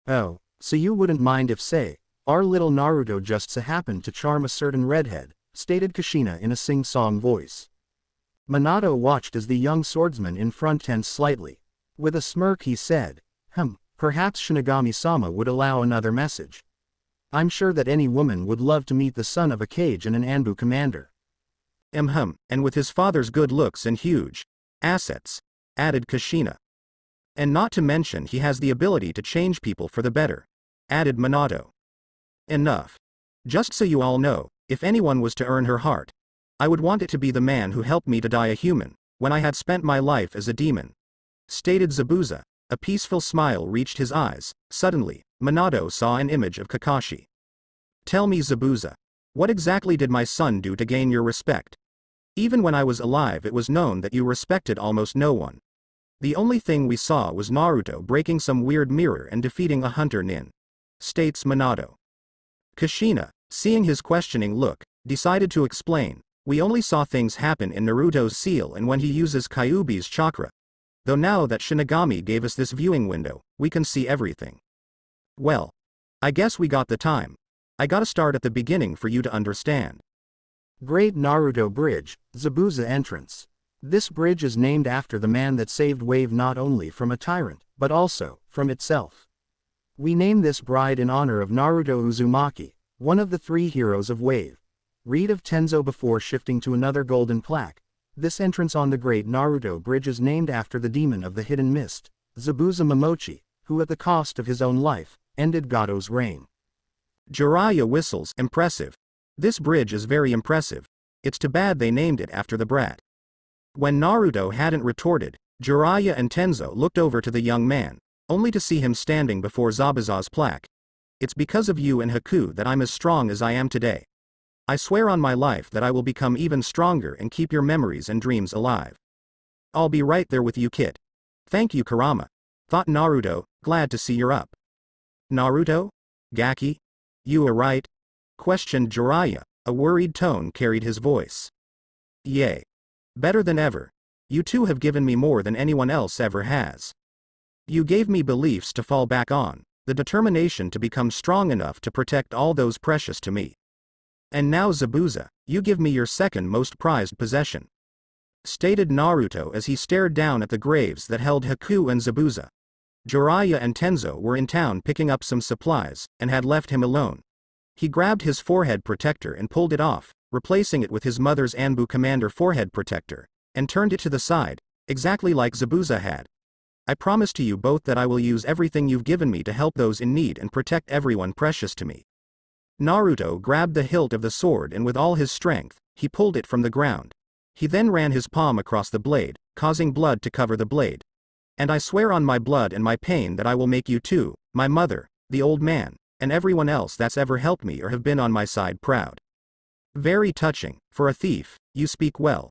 Oh, so you wouldn't mind if, say, Our little Naruto just so happened to charm a certain redhead, stated Kushina in a sing-song voice. Minato watched as the young swordsman in front tensed slightly. With a smirk he said, perhaps Shinigami-sama would allow another message. I'm sure that any woman would love to meet the son of a Kage and an Anbu commander. And with his father's good looks and huge assets, added Kushina. And not to mention he has the ability to change people for the better, added Minato. Enough. Just so you all know, if anyone was to earn her heart, I would want it to be the man who helped me to die a human, when I had spent my life as a demon, stated Zabuza. A peaceful smile reached his eyes. Suddenly, Minato saw an image of Kakashi. Tell me, Zabuza, what exactly did my son do to gain your respect? Even when I was alive it was known that you respected almost no one. The only thing we saw was Naruto breaking some weird mirror and defeating a hunter nin, states Minato. Kushina, seeing his questioning look, decided to explain. We only saw things happen in Naruto's seal and when he uses Kyuubi's chakra. Though now that Shinigami gave us this viewing window, we can see everything. Well, I guess we got the time. I gotta start at the beginning for you to understand. Great Naruto Bridge, Zabuza entrance. This bridge is named after the man that saved Wave not only from a tyrant, but also from itself. We name this bride in honor of Naruto Uzumaki, one of the 3 heroes of Wave. Read of Tenzo before shifting to another golden plaque. This entrance on the Great Naruto Bridge is named after the demon of the hidden mist, Zabuza Momochi, who at the cost of his own life, ended Gato's reign. Jiraiya whistles. Impressive. This bridge is very impressive. It's too bad they named it after the brat. When Naruto hadn't retorted, Jiraiya and Tenzo looked over to the young man, only to see him standing before Zabuza's plaque. It's because of you and Haku that I'm as strong as I am today. I swear on my life that I will become even stronger and keep your memories and dreams alive. I'll be right there with you, kid. Thank you, Kurama, thought Naruto, glad to see you're up. Naruto? Gaki? You are right? Questioned Jiraiya, a worried tone carried his voice. Yay. Better than ever. You two have given me more than anyone else ever has. You gave me beliefs to fall back on, the determination to become strong enough to protect all those precious to me. And now Zabuza, you give me your second most prized possession, stated Naruto as he stared down at the graves that held Haku and Zabuza. Jiraiya and Tenzo were in town picking up some supplies, and had left him alone. He grabbed his forehead protector and pulled it off, replacing it with his mother's Anbu Commander forehead protector, and turned it to the side, exactly like Zabuza had. I promise to you both that I will use everything you've given me to help those in need and protect everyone precious to me. Naruto grabbed the hilt of the sword and with all his strength, he pulled it from the ground. He then ran his palm across the blade, causing blood to cover the blade. And I swear on my blood and my pain that I will make you two, my mother, the old man, and everyone else that's ever helped me or have been on my side proud. Very touching. For a thief, you speak well.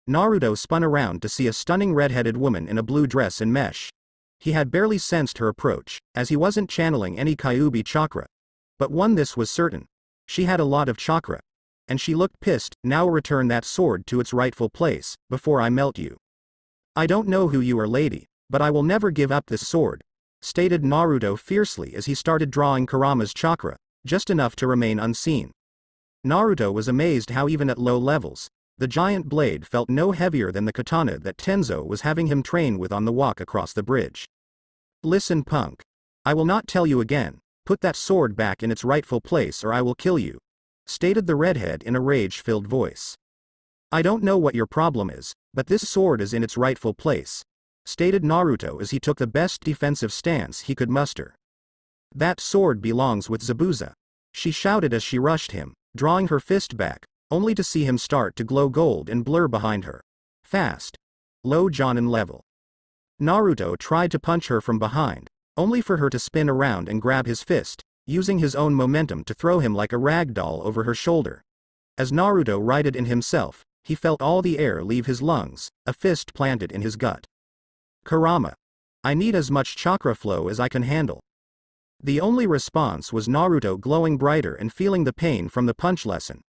Naruto spun around to see a stunning red-headed woman in a blue dress and mesh. He had barely sensed her approach, as he wasn't channeling any Kyuubi chakra. But one this was certain. She had a lot of chakra. And she looked pissed. Now return that sword to its rightful place, before I melt you. I don't know who you are, lady, but I will never give up this sword, stated Naruto fiercely as he started drawing Kurama's chakra, just enough to remain unseen. Naruto was amazed how even at low levels, the giant blade felt no heavier than the katana that Tenzo was having him train with on the walk across the bridge. Listen, punk. I will not tell you again. Put that sword back in its rightful place or I will kill you, stated the redhead in a rage-filled voice. I don't know what your problem is, but this sword is in its rightful place, stated Naruto as he took the best defensive stance he could muster. That sword belongs with Zabuza, she shouted as she rushed him, drawing her fist back, only to see him start to glow gold and blur behind her. Fast. Low Jonin level. Naruto tried to punch her from behind, only for her to spin around and grab his fist, using his own momentum to throw him like a rag doll over her shoulder. As Naruto righted in himself, he felt all the air leave his lungs, a fist planted in his gut. Kurama. I need as much chakra flow as I can handle. The only response was Naruto glowing brighter and feeling the pain from the punch lesson.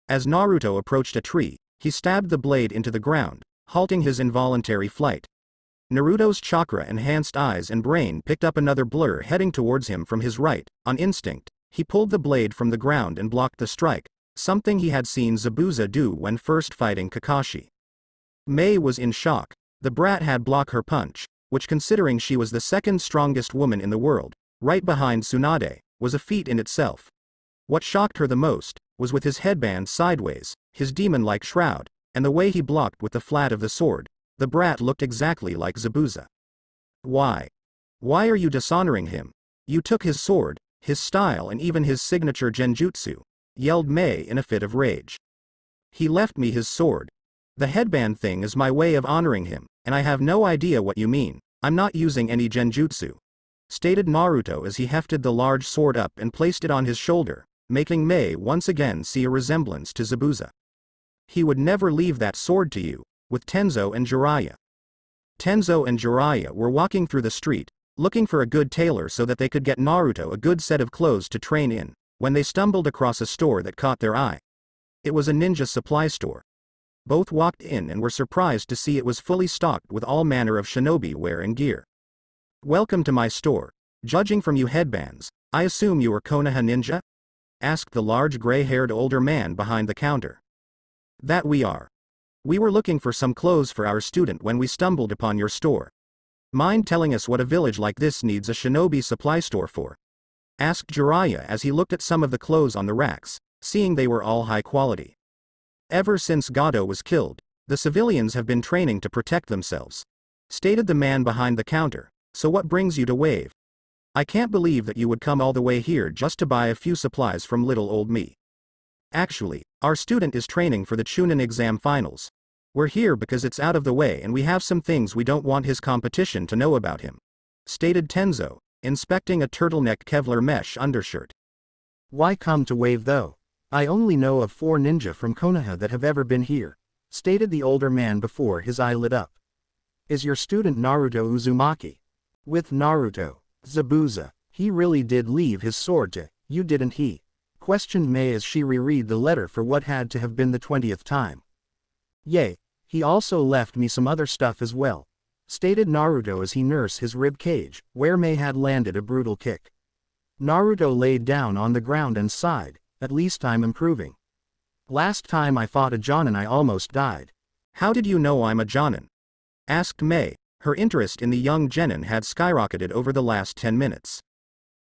As Naruto approached a tree, he stabbed the blade into the ground, halting his involuntary flight. Naruto's chakra-enhanced eyes and brain picked up another blur heading towards him from his right. On instinct, He pulled the blade from the ground and blocked the strike, something he had seen Zabuza do when first fighting Kakashi. Mei was in shock. The brat had blocked her punch, which, considering she was the second strongest woman in the world, right behind Tsunade, was a feat in itself. What shocked her the most was with his headband sideways, his demon-like shroud, and the way he blocked with the flat of the sword. The brat looked exactly like Zabuza. Why? Why are you dishonoring him? You took his sword, his style, and even his signature genjutsu, yelled Mei in a fit of rage. He left me his sword. The headband thing is my way of honoring him, and I have no idea what you mean. I'm not using any genjutsu, stated Naruto as he hefted the large sword up and placed it on his shoulder, making Mei once again see a resemblance to Zabuza. He would never leave that sword to you, with Tenzo and Jiraiya. Tenzo and Jiraiya were walking through the street, looking for a good tailor so that they could get Naruto a good set of clothes to train in, when they stumbled across a store that caught their eye. It was a ninja supply store. Both walked in and were surprised to see it was fully stocked with all manner of shinobi wear and gear. Welcome to my store. Judging from you headbands, I assume you are Konoha ninja? Asked the large gray-haired older man behind the counter. That we are. We were looking for some clothes for our student when we stumbled upon your store. Mind telling us what a village like this needs a shinobi supply store for? Asked Jiraiya as he looked at some of the clothes on the racks, seeing they were all high quality. Ever since Gato was killed, the civilians have been training to protect themselves, stated the man behind the counter. So what brings you to Wave? I can't believe that you would come all the way here just to buy a few supplies from little old me. Actually, our student is training for the Chunin exam finals. We're here because it's out of the way and we have some things we don't want his competition to know about him, stated Tenzo, inspecting a turtleneck Kevlar mesh undershirt. Why come to Wave though? I only know of 4 ninja from Konoha that have ever been here, stated the older man before his eye lit up. Is your student Naruto Uzumaki? With Naruto, Zabuza, he really did leave his sword to you, didn't he? Questioned Mei as she reread the letter for what had to have been the 20th time. Yay, he also left me some other stuff as well, stated Naruto as he nursed his rib cage, where Mei had landed a brutal kick. Naruto laid down on the ground and sighed. At least I'm improving. Last time I fought a Jonin I almost died. How did you know I'm a Jonin? Asked Mei. Her interest in the young genin had skyrocketed over the last 10 minutes.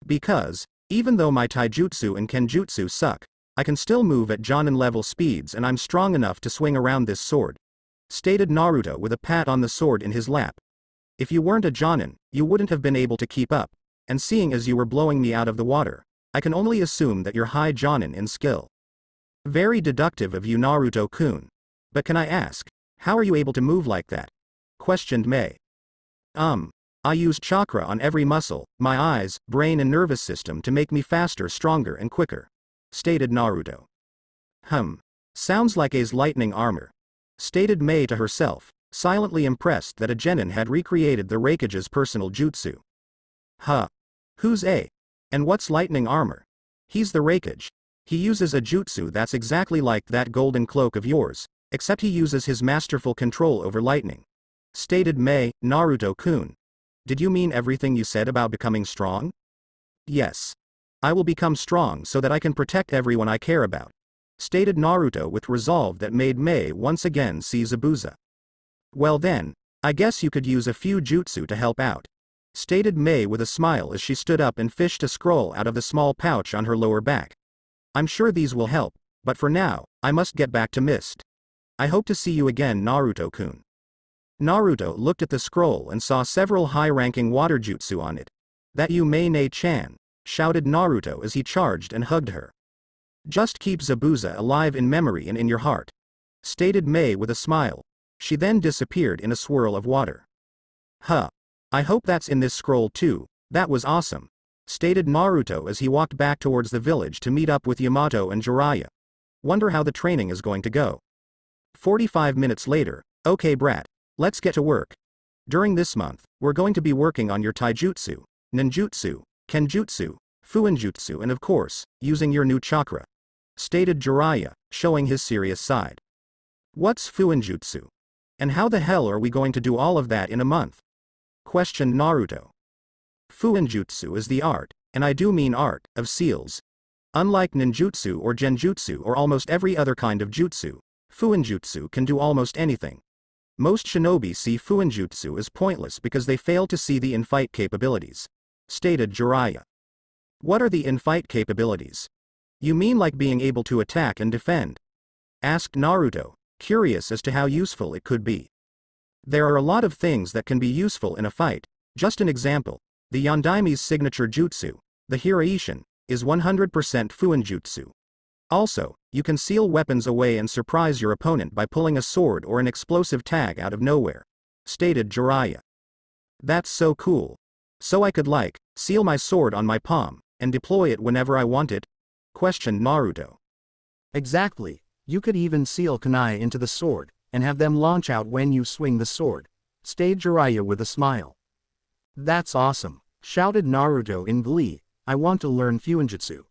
Because, even though my taijutsu and kenjutsu suck, I can still move at Jonin level speeds and I'm strong enough to swing around this sword, stated Naruto with a pat on the sword in his lap. If you weren't a Jonin, you wouldn't have been able to keep up, and seeing as you were blowing me out of the water, I can only assume that you're high Jonin in skill. Very deductive of you, Naruto-kun. But can I ask, how are you able to move like that? Questioned Mei. I use chakra on every muscle, my eyes, brain and nervous system to make me faster, stronger and quicker, stated Naruto. Sounds like A's lightning armor, stated Mei to herself, silently impressed that a genin had recreated the Raikage's personal jutsu. Who's A? And what's lightning armor? He's the Raikage. He uses a jutsu that's exactly like that golden cloak of yours, except he uses his masterful control over lightning, stated Mei. Naruto-kun. Did you mean everything you said about becoming strong? Yes. I will become strong so that I can protect everyone I care about, stated Naruto with resolve that made Mei once again see Zabuza. Well then, I guess you could use a few jutsu to help out, stated Mei with a smile as she stood up and fished a scroll out of the small pouch on her lower back. I'm sure these will help, but for now, I must get back to Mist. I hope to see you again, Naruto-kun. Naruto looked at the scroll and saw several high-ranking water jutsu on it. That you Mei-ne-chan, shouted Naruto as he charged and hugged her. Just keep Zabuza alive in memory and in your heart, stated Mei with a smile. She then disappeared in a swirl of water. I hope that's in this scroll too. That was awesome, stated Naruto as he walked back towards the village to meet up with Yamato and Jiraiya. Wonder how the training is going to go. 45 minutes later. Okay brat, let's get to work. During this month, we're going to be working on your taijutsu, ninjutsu, kenjutsu, fuinjutsu and of course, using your new chakra, stated Jiraiya, showing his serious side. What's fuinjutsu? And how the hell are we going to do all of that in a month? Questioned Naruto. Fuinjutsu is the art, and I do mean art, of seals, Unlike ninjutsu or genjutsu or almost every other kind of jutsu, fuinjutsu can do almost anything. Most shinobi see fuinjutsu as pointless because they fail to see the in-fight capabilities, stated Jiraiya. What are the in-fight capabilities? You mean like being able to attack and defend? Asked Naruto, curious as to how useful it could be. There are a lot of things that can be useful in a fight. Just an example, the Yondaime's signature jutsu, the Hiraishin, is 100% fuinjutsu. Also, you can seal weapons away and surprise your opponent by pulling a sword or an explosive tag out of nowhere, stated Jiraiya. That's so cool. So I could seal my sword on my palm, and deploy it whenever I want it? Questioned Naruto. Exactly, you could even seal kunai into the sword, and have them launch out when you swing the sword, stated Jiraiya with a smile. That's awesome, shouted Naruto in glee, I want to learn fuinjutsu.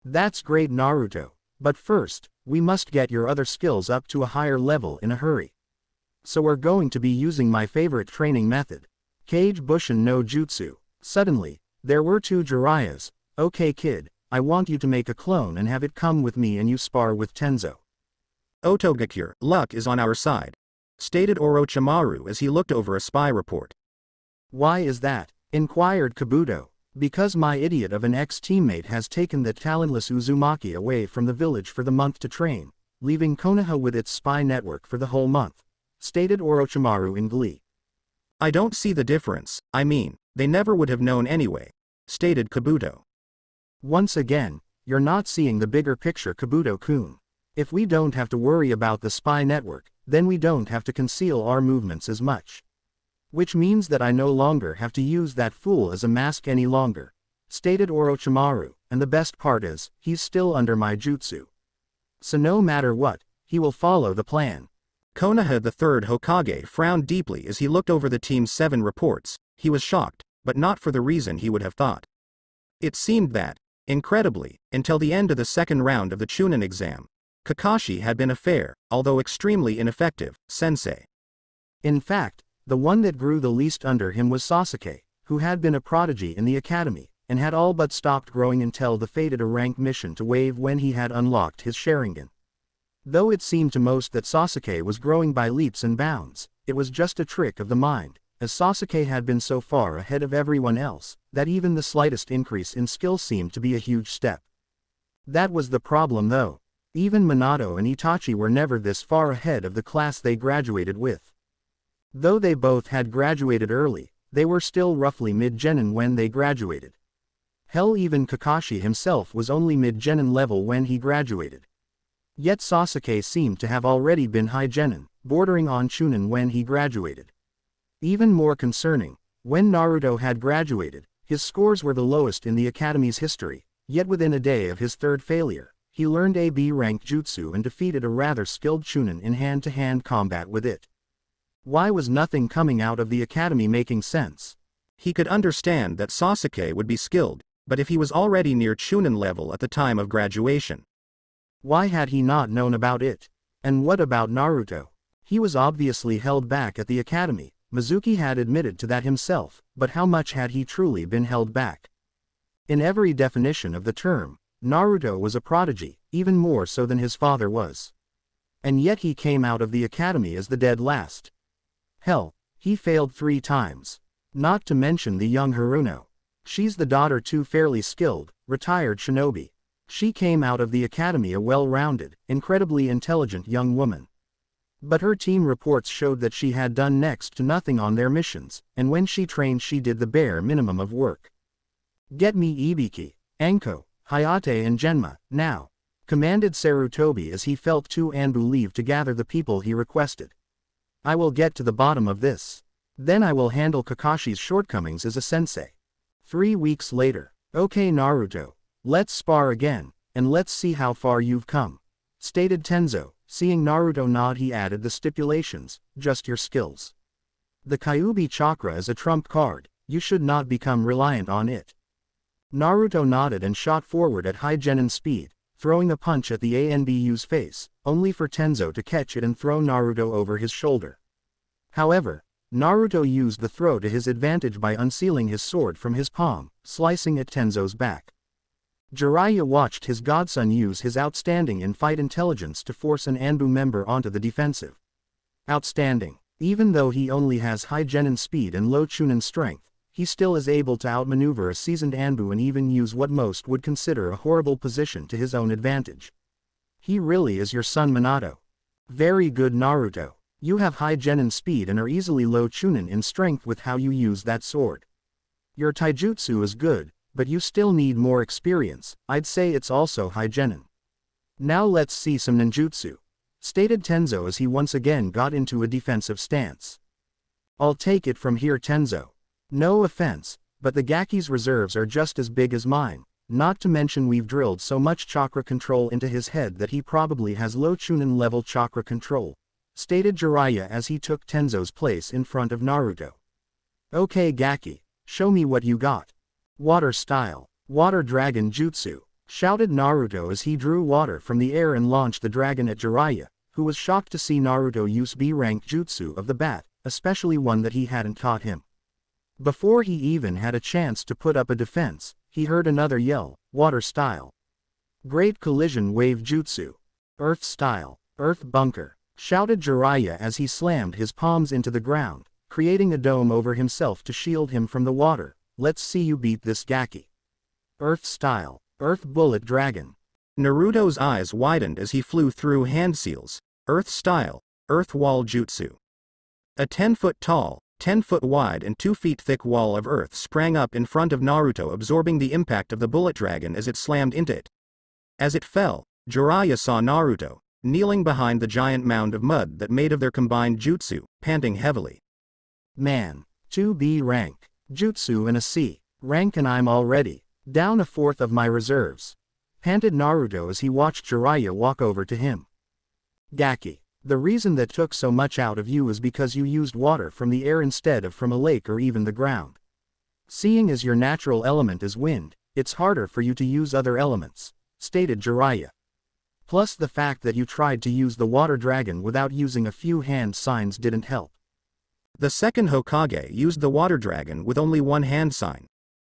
That's great Naruto, but first, we must get your other skills up to a higher level in a hurry. So we're going to be using my favorite training method, Kage Bushin no Jutsu. Suddenly, there were two Jiraiyas. Okay kid, I want you to make a clone and have it come with me and you spar with Tenzo. Otogakure, luck is on our side, stated Orochimaru as he looked over a spy report. Why is that? Inquired Kabuto. Because my idiot of an ex-teammate has taken the talentless Uzumaki away from the village for the month to train, leaving Konoha with its spy network for the whole month, stated Orochimaru in glee. I don't see the difference, I mean, they never would have known anyway, stated Kabuto. Once again, you're not seeing the bigger picture, Kabuto-kun. If we don't have to worry about the spy network, then we don't have to conceal our movements as much. Which means that I no longer have to use that fool as a mask any longer, stated Orochimaru, and the best part is, he's still under my jutsu. So no matter what, he will follow the plan. Konoha the third Hokage frowned deeply as he looked over the Team's 7 reports. He was shocked, but not for the reason he would have thought. It seemed that, incredibly, until the end of the second round of the Chunin exam, Kakashi had been a fair, although extremely ineffective, sensei. In fact, the one that grew the least under him was Sasuke, who had been a prodigy in the academy, and had all but stopped growing until the fated rank mission to wave when he had unlocked his Sharingan. Though it seemed to most that Sasuke was growing by leaps and bounds, it was just a trick of the mind, as Sasuke had been so far ahead of everyone else, that even the slightest increase in skill seemed to be a huge step. That was the problem though. Even Minato and Itachi were never this far ahead of the class they graduated with. Though they both had graduated early, they were still roughly mid-genin when they graduated. Hell, even Kakashi himself was only mid-genin level when he graduated. Yet Sasuke seemed to have already been high-genin, bordering on Chunin when he graduated. Even more concerning, when Naruto had graduated, his scores were the lowest in the academy's history, yet within a day of his third failure, he learned a B-rank jutsu and defeated a rather skilled Chunin in hand-to-hand combat with it. Why was nothing coming out of the academy making sense? He could understand that Sasuke would be skilled, but if he was already near Chunin level at the time of graduation, why had he not known about it? And what about Naruto? He was obviously held back at the academy. Mizuki had admitted to that himself, but how much had he truly been held back? In every definition of the term, Naruto was a prodigy, even more so than his father was. And yet he came out of the academy as the dead last. Hell, he failed 3 times. Not to mention the young Haruno. She's the daughter to fairly skilled, retired shinobi. She came out of the academy a well-rounded, incredibly intelligent young woman. But her team reports showed that she had done next to nothing on their missions, and when she trained she did the bare minimum of work. Get me Ibiki, Anko, Hayate and Genma, now, commanded Sarutobi as he felt to Anbu leave to gather the people he requested. I will get to the bottom of this. Then I will handle Kakashi's shortcomings as a sensei. 3 weeks later. Okay Naruto, let's spar again, and let's see how far you've come, stated Tenzo. Seeing Naruto nod, he added the stipulations, just your skills. The Kyuubi chakra is a trump card, you should not become reliant on it. Naruto nodded and shot forward at high genin speed, throwing a punch at the Anbu's face, only for Tenzo to catch it and throw Naruto over his shoulder. However, Naruto used the throw to his advantage by unsealing his sword from his palm, slicing at Tenzo's back. Jiraiya watched his godson use his outstanding in-fight intelligence to force an Anbu member onto the defensive. Outstanding. Even though he only has high genin speed and low chunin strength, he still is able to outmaneuver a seasoned Anbu and even use what most would consider a horrible position to his own advantage. He really is your son Minato. Very good Naruto. You have high genin speed and are easily low chunin in strength with how you use that sword. Your taijutsu is good, but you still need more experience. I'd say it's also high genin. Now let's see some ninjutsu, stated Tenzo as he once again got into a defensive stance. I'll take it from here, Tenzo. No offense, but the Gaki's reserves are just as big as mine, not to mention we've drilled so much chakra control into his head that he probably has low chunin level chakra control, stated Jiraiya as he took Tenzo's place in front of Naruto. Okay Gaki, show me what you got. Water style, water dragon jutsu, shouted Naruto as he drew water from the air and launched the dragon at Jiraiya, who was shocked to see Naruto use B-rank jutsu of the bat, especially one that he hadn't taught him. Before he even had a chance to put up a defense, he heard another yell, water style. Great collision wave jutsu. Earth style, earth bunker, shouted Jiraiya as he slammed his palms into the ground, creating a dome over himself to shield him from the water. Let's see you beat this Gaki. Earth style, earth bullet dragon. Naruto's eyes widened as he flew through hand seals, earth style, earth wall jutsu. A 10-foot tall, 10-foot wide and 2 feet thick wall of earth sprang up in front of Naruto, absorbing the impact of the bullet dragon as it slammed into it. As it fell, Jiraiya saw Naruto, kneeling behind the giant mound of mud that made of their combined jutsu, panting heavily. Man, 2B rank, jutsu in a C rank and I'm already down a fourth of my reserves, panted Naruto as he watched Jiraiya walk over to him. Gaki, the reason that took so much out of you is because you used water from the air instead of from a lake or even the ground. Seeing as your natural element is wind, it's harder for you to use other elements, stated Jiraiya. Plus the fact that you tried to use the water dragon without using a few hand signs didn't help. The second Hokage used the water dragon with only one hand sign.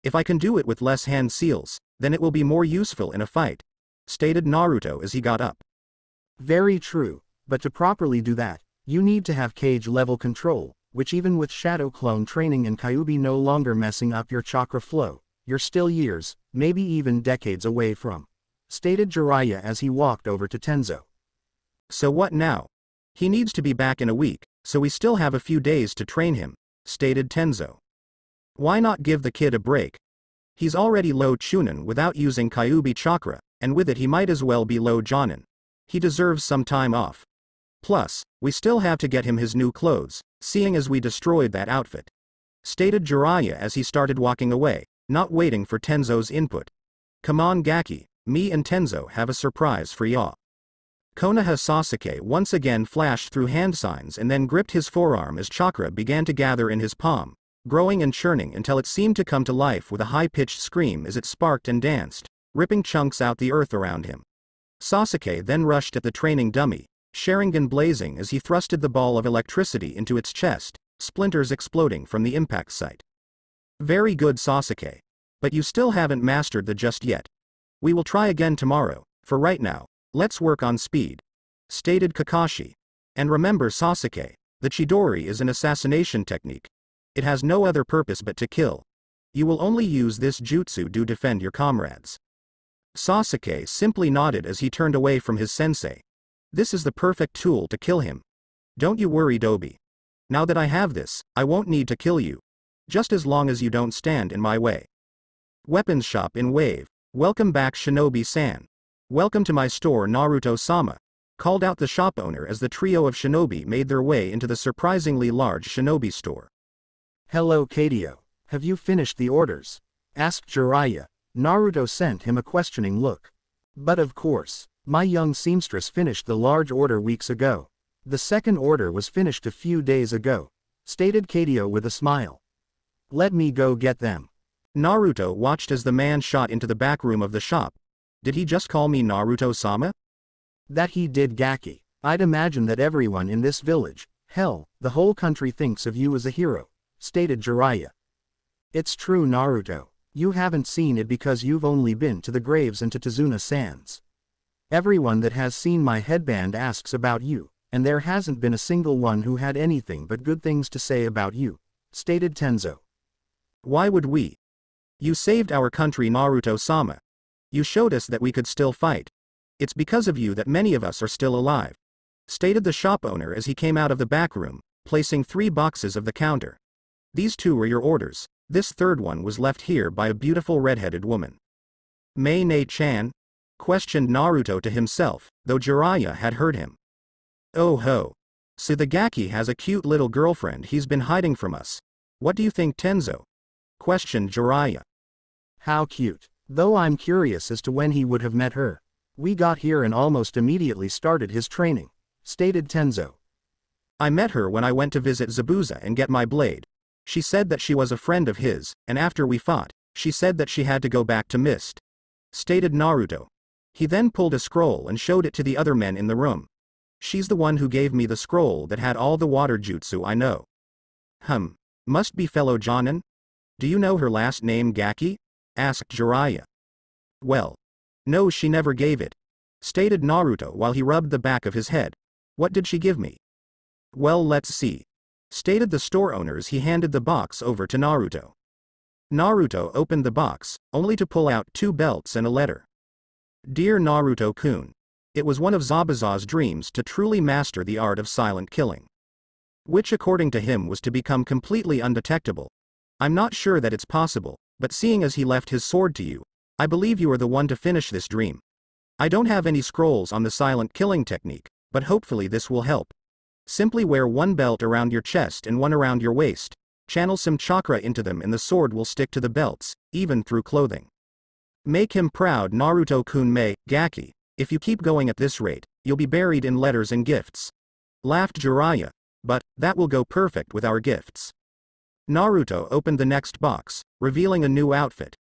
If I can do it with less hand seals, then it will be more useful in a fight, stated Naruto as he got up. Very true, but to properly do that, you need to have cage level control, which even with shadow clone training and Kyuubi no longer messing up your chakra flow, you're still years, maybe even decades away from, stated Jiraiya as he walked over to Tenzo. So what now? He needs to be back in a week, so we still have a few days to train him, stated Tenzo. Why not give the kid a break? He's already low chunin without using Kyuubi chakra, and with it he might as well be low jonin. He deserves some time off. Plus, we still have to get him his new clothes, seeing as we destroyed that outfit, stated Jiraiya as he started walking away, not waiting for Tenzo's input. Come on Gaki, me and Tenzo have a surprise for ya. Konoha Sasuke once again flashed through hand signs and then gripped his forearm as chakra began to gather in his palm, growing and churning until it seemed to come to life with a high-pitched scream as it sparked and danced, ripping chunks out the earth around him. Sasuke then rushed at the training dummy, Sharingan blazing as he thrusted the ball of electricity into its chest, splinters exploding from the impact site. Very good Sasuke. But you still haven't mastered the just yet. We will try again tomorrow, for right now, let's work on speed, stated Kakashi. And remember Sasuke, the Chidori is an assassination technique. It has no other purpose but to kill. You will only use this jutsu to defend your comrades. Sasuke simply nodded as he turned away from his sensei. This is the perfect tool to kill him. Don't you worry Dobi. Now that I have this, I won't need to kill you. Just as long as you don't stand in my way. Weapons shop in Wave. Welcome back Shinobi-san. Welcome to my store Naruto-sama, called out the shop owner as the trio of shinobi made their way into the surprisingly large shinobi store. Hello Kadio, have you finished the orders? Asked Jiraiya. Naruto sent him a questioning look. But of course, my young seamstress finished the large order weeks ago. The second order was finished a few days ago, stated Kadio with a smile. Let me go get them. Naruto watched as the man shot into the back room of the shop. Did he just call me Naruto-sama? That he did Gaki. I'd imagine that everyone in this village, hell, the whole country thinks of you as a hero, stated Jiraiya. It's true Naruto. You haven't seen it because you've only been to the graves and to Tazuna Sands. Everyone that has seen my headband asks about you, and there hasn't been a single one who had anything but good things to say about you, stated Tenzo. Why would we? You saved our country, Naruto-sama. You showed us that we could still fight. It's because of you that many of us are still alive, stated the shop owner as he came out of the back room, placing 3 boxes of the counter. These 2 were your orders. This third one was left here by a beautiful red-headed woman. May-ne-chan? Questioned Naruto to himself, though Jiraiya had heard him. Oh ho. So the Gaki has a cute little girlfriend he's been hiding from us. What do you think, Tenzo? Questioned Jiraiya. How cute. Though I'm curious as to when he would have met her. We got here and almost immediately started his training, stated Tenzo. I met her when I went to visit Zabuza and get my blade. She said that she was a friend of his, and after we fought, she said that she had to go back to Mist, stated Naruto. He then pulled a scroll and showed it to the other men in the room. She's the one who gave me the scroll that had all the water jutsu I know. Must be fellow Jonin? Do you know her last name, Gaki? Asked Jiraiya. Well, no, she never gave it, stated Naruto while he rubbed the back of his head. What did she give me? Well, let's see, stated the store owner as he handed the box over to Naruto. Naruto opened the box, only to pull out 2 belts and a letter. Dear Naruto-kun, it was one of Zabuza's dreams to truly master the art of silent killing, which according to him was to become completely undetectable. I'm not sure that it's possible, but seeing as he left his sword to you, I believe you are the one to finish this dream. I don't have any scrolls on the silent killing technique, but hopefully this will help. Simply wear 1 belt around your chest and 1 around your waist, channel some chakra into them and the sword will stick to the belts, even through clothing. Make him proud, Naruto-kun. Gaki, if you keep going at this rate, you'll be buried in letters and gifts, laughed Jiraiya, but that will go perfect with our gifts. Naruto opened the next box, revealing a new outfit.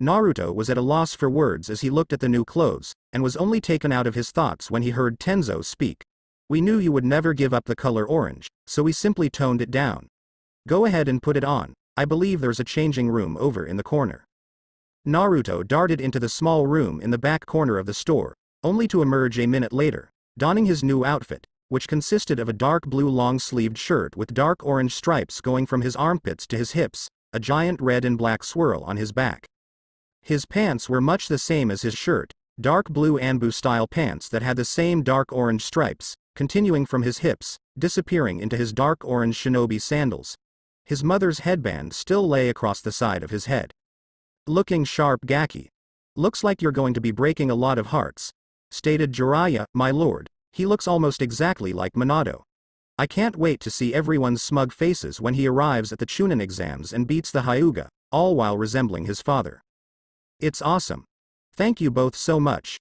Naruto was at a loss for words as he looked at the new clothes, and was only taken out of his thoughts when he heard Tenzo speak. We knew you would never give up the color orange, so we simply toned it down. Go ahead and put it on, I believe there's a changing room over in the corner. Naruto darted into the small room in the back corner of the store, only to emerge a minute later, donning his new outfit, which consisted of a dark blue long-sleeved shirt with dark orange stripes going from his armpits to his hips, a giant red and black swirl on his back. His pants were much the same as his shirt, dark blue Anbu-style pants that had the same dark orange stripes, continuing from his hips, disappearing into his dark orange shinobi sandals. His mother's headband still lay across the side of his head. Looking sharp, Gaki. Looks like you're going to be breaking a lot of hearts, stated Jiraiya. My lord, he looks almost exactly like Minato. I can't wait to see everyone's smug faces when he arrives at the Chunin exams and beats the Hyuga, all while resembling his father. It's awesome. Thank you both so much,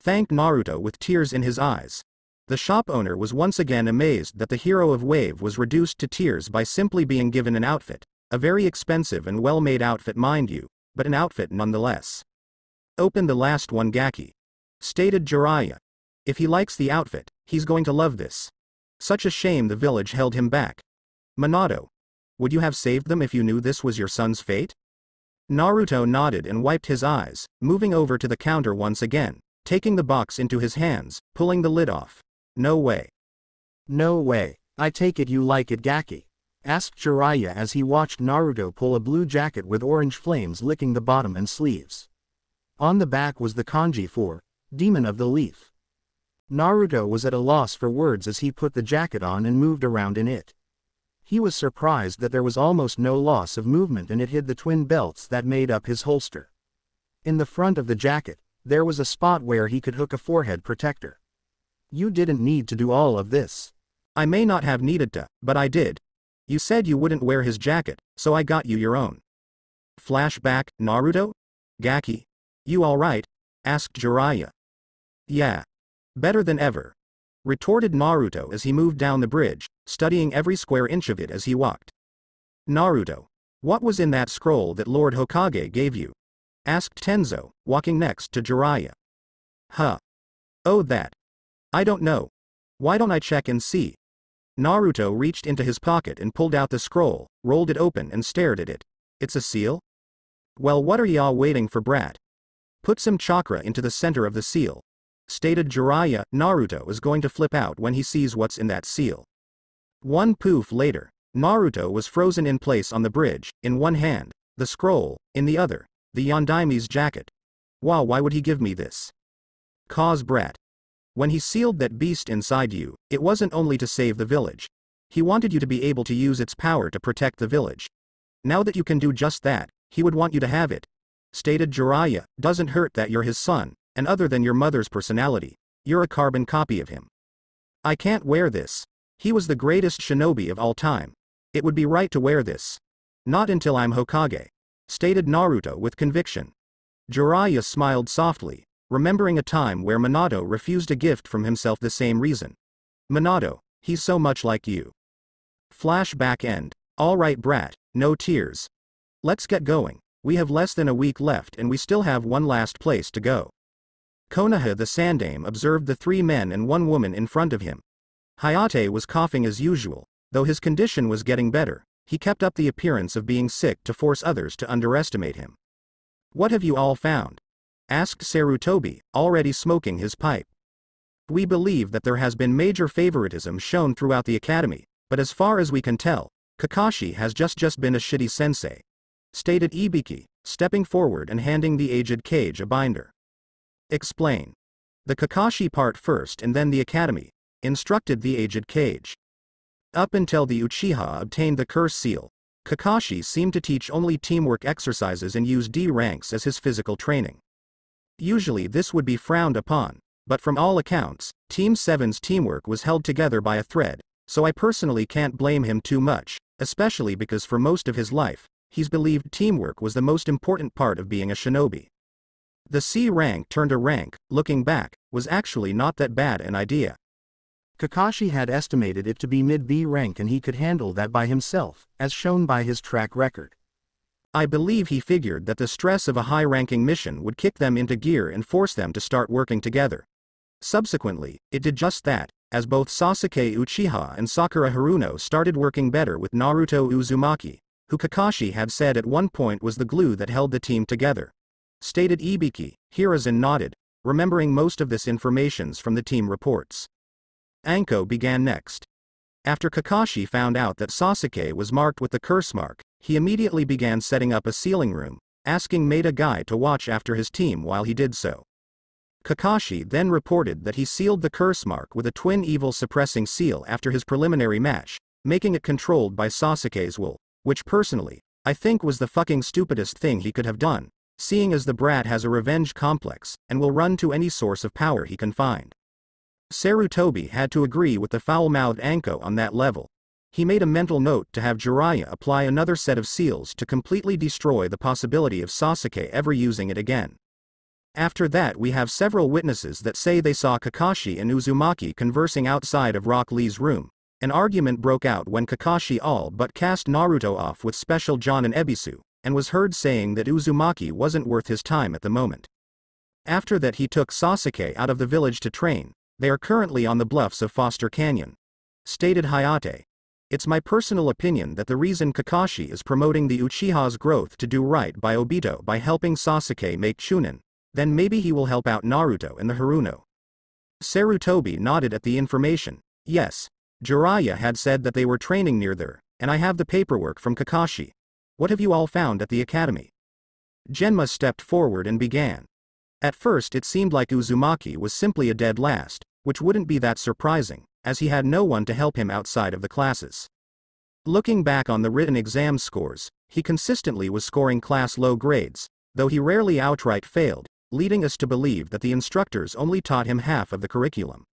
thanked Naruto with tears in his eyes. The shop owner was once again amazed that the hero of Wave was reduced to tears by simply being given an outfit, a very expensive and well-made outfit mind you, but an outfit nonetheless. Open the last one, Gaki, stated Jiraiya. If he likes the outfit, he's going to love this. Such a shame the village held him back. Minato, would you have saved them if you knew this was your son's fate? Naruto nodded and wiped his eyes, moving over to the counter once again, taking the box into his hands, pulling the lid off. No way. No way. I take it you like it, Gaki? Asked Jiraiya as he watched Naruto pull a blue jacket with orange flames licking the bottom and sleeves. On the back was the kanji for Demon of the Leaf. Naruto was at a loss for words as he put the jacket on and moved around in it. He was surprised that there was almost no loss of movement and it hid the twin belts that made up his holster. In the front of the jacket, there was a spot where he could hook a forehead protector. You didn't need to do all of this. I may not have needed to, but I did. You said you wouldn't wear his jacket, so I got you your own. Flashback, Naruto? Gaki, you alright? Asked Jiraiya. Yeah. Better than ever, retorted Naruto as he moved down the bridge, studying every square inch of it as he walked. Naruto, what was in that scroll that Lord Hokage gave you? Asked Tenzo, walking next to Jiraiya. Huh. Oh, that. I don't know. Why don't I check and see? Naruto reached into his pocket and pulled out the scroll, rolled it open and stared at it. It's a seal? Well, what are y'all waiting for, brat? Put some chakra into the center of the seal, stated Jiraiya. Naruto is going to flip out when he sees what's in that seal. One poof later, Naruto was frozen in place on the bridge, in one hand, the scroll, in the other, the Yondaime's jacket. Wow, why would he give me this? Cause brat. When he sealed that beast inside you, it wasn't only to save the village. He wanted you to be able to use its power to protect the village. Now that you can do just that, he would want you to have it, stated Jiraiya. Doesn't hurt that you're his son, and other than your mother's personality, you're a carbon copy of him. I can't wear this. He was the greatest shinobi of all time. It would be right to wear this. Not until I'm Hokage, stated Naruto with conviction. Jiraiya smiled softly, remembering a time where Minato refused a gift from himself the same reason. Minato, he's so much like you. Flashback end. Alright brat, no tears. Let's get going. We have less than a week left and we still have one last place to go. Konoha the Sandaime observed the 3 men and 1 woman in front of him. Hayate was coughing as usual, though his condition was getting better. He kept up the appearance of being sick to force others to underestimate him. What have you all found? Asked Sarutobi, already smoking his pipe. We believe that there has been major favoritism shown throughout the academy, but as far as we can tell, Kakashi has just been a shitty sensei, stated Ibiki, stepping forward and handing the aged Kage a binder. Explain. The Kakashi part first and then the academy, instructed the aged Kage. Up until the Uchiha obtained the curse seal, Kakashi seemed to teach only teamwork exercises and use D ranks as his physical training. Usually this would be frowned upon, but from all accounts, Team 7's teamwork was held together by a thread, so I personally can't blame him too much, especially because for most of his life, he's believed teamwork was the most important part of being a shinobi. The C rank turned a rank, looking back, was actually not that bad an idea. Kakashi had estimated it to be mid-B rank and he could handle that by himself, as shown by his track record. I believe he figured that the stress of a high-ranking mission would kick them into gear and force them to start working together. Subsequently, it did just that, as both Sasuke Uchiha and Sakura Haruno started working better with Naruto Uzumaki, who Kakashi had said at one point was the glue that held the team together. Stated Ibiki. Hiruzen nodded, remembering most of this information from the team reports. Anko began next. After Kakashi found out that Sasuke was marked with the curse mark, he immediately began setting up a sealing room, asking Maida Guy to watch after his team while he did so. Kakashi then reported that he sealed the curse mark with a twin evil suppressing seal after his preliminary match, making it controlled by Sasuke's will, which personally, I think was the fucking stupidest thing he could have done, seeing as the brat has a revenge complex, and will run to any source of power he can find. Sarutobi had to agree with the foul-mouthed Anko on that level. He made a mental note to have Jiraiya apply another set of seals to completely destroy the possibility of Sasuke ever using it again. After that we have several witnesses that say they saw Kakashi and Uzumaki conversing outside of Rock Lee's room. An argument broke out when Kakashi all but cast Naruto off with Special John and Ebisu, and was heard saying that Uzumaki wasn't worth his time at the moment. After that he took Sasuke out of the village to train. They are currently on the bluffs of Foster Canyon. Stated Hayate. It's my personal opinion that the reason Kakashi is promoting the Uchiha's growth to do right by Obito by helping Sasuke make Chunin, then maybe he will help out Naruto and the Haruno. Sarutobi nodded at the information. Yes, Jiraiya had said that they were training near there, and I have the paperwork from Kakashi. What have you all found at the academy? Genma stepped forward and began. At first it seemed like Uzumaki was simply a dead last, which wouldn't be that surprising, as he had no one to help him outside of the classes. Looking back on the written exam scores, he consistently was scoring class low grades, though he rarely outright failed, leading us to believe that the instructors only taught him half of the curriculum.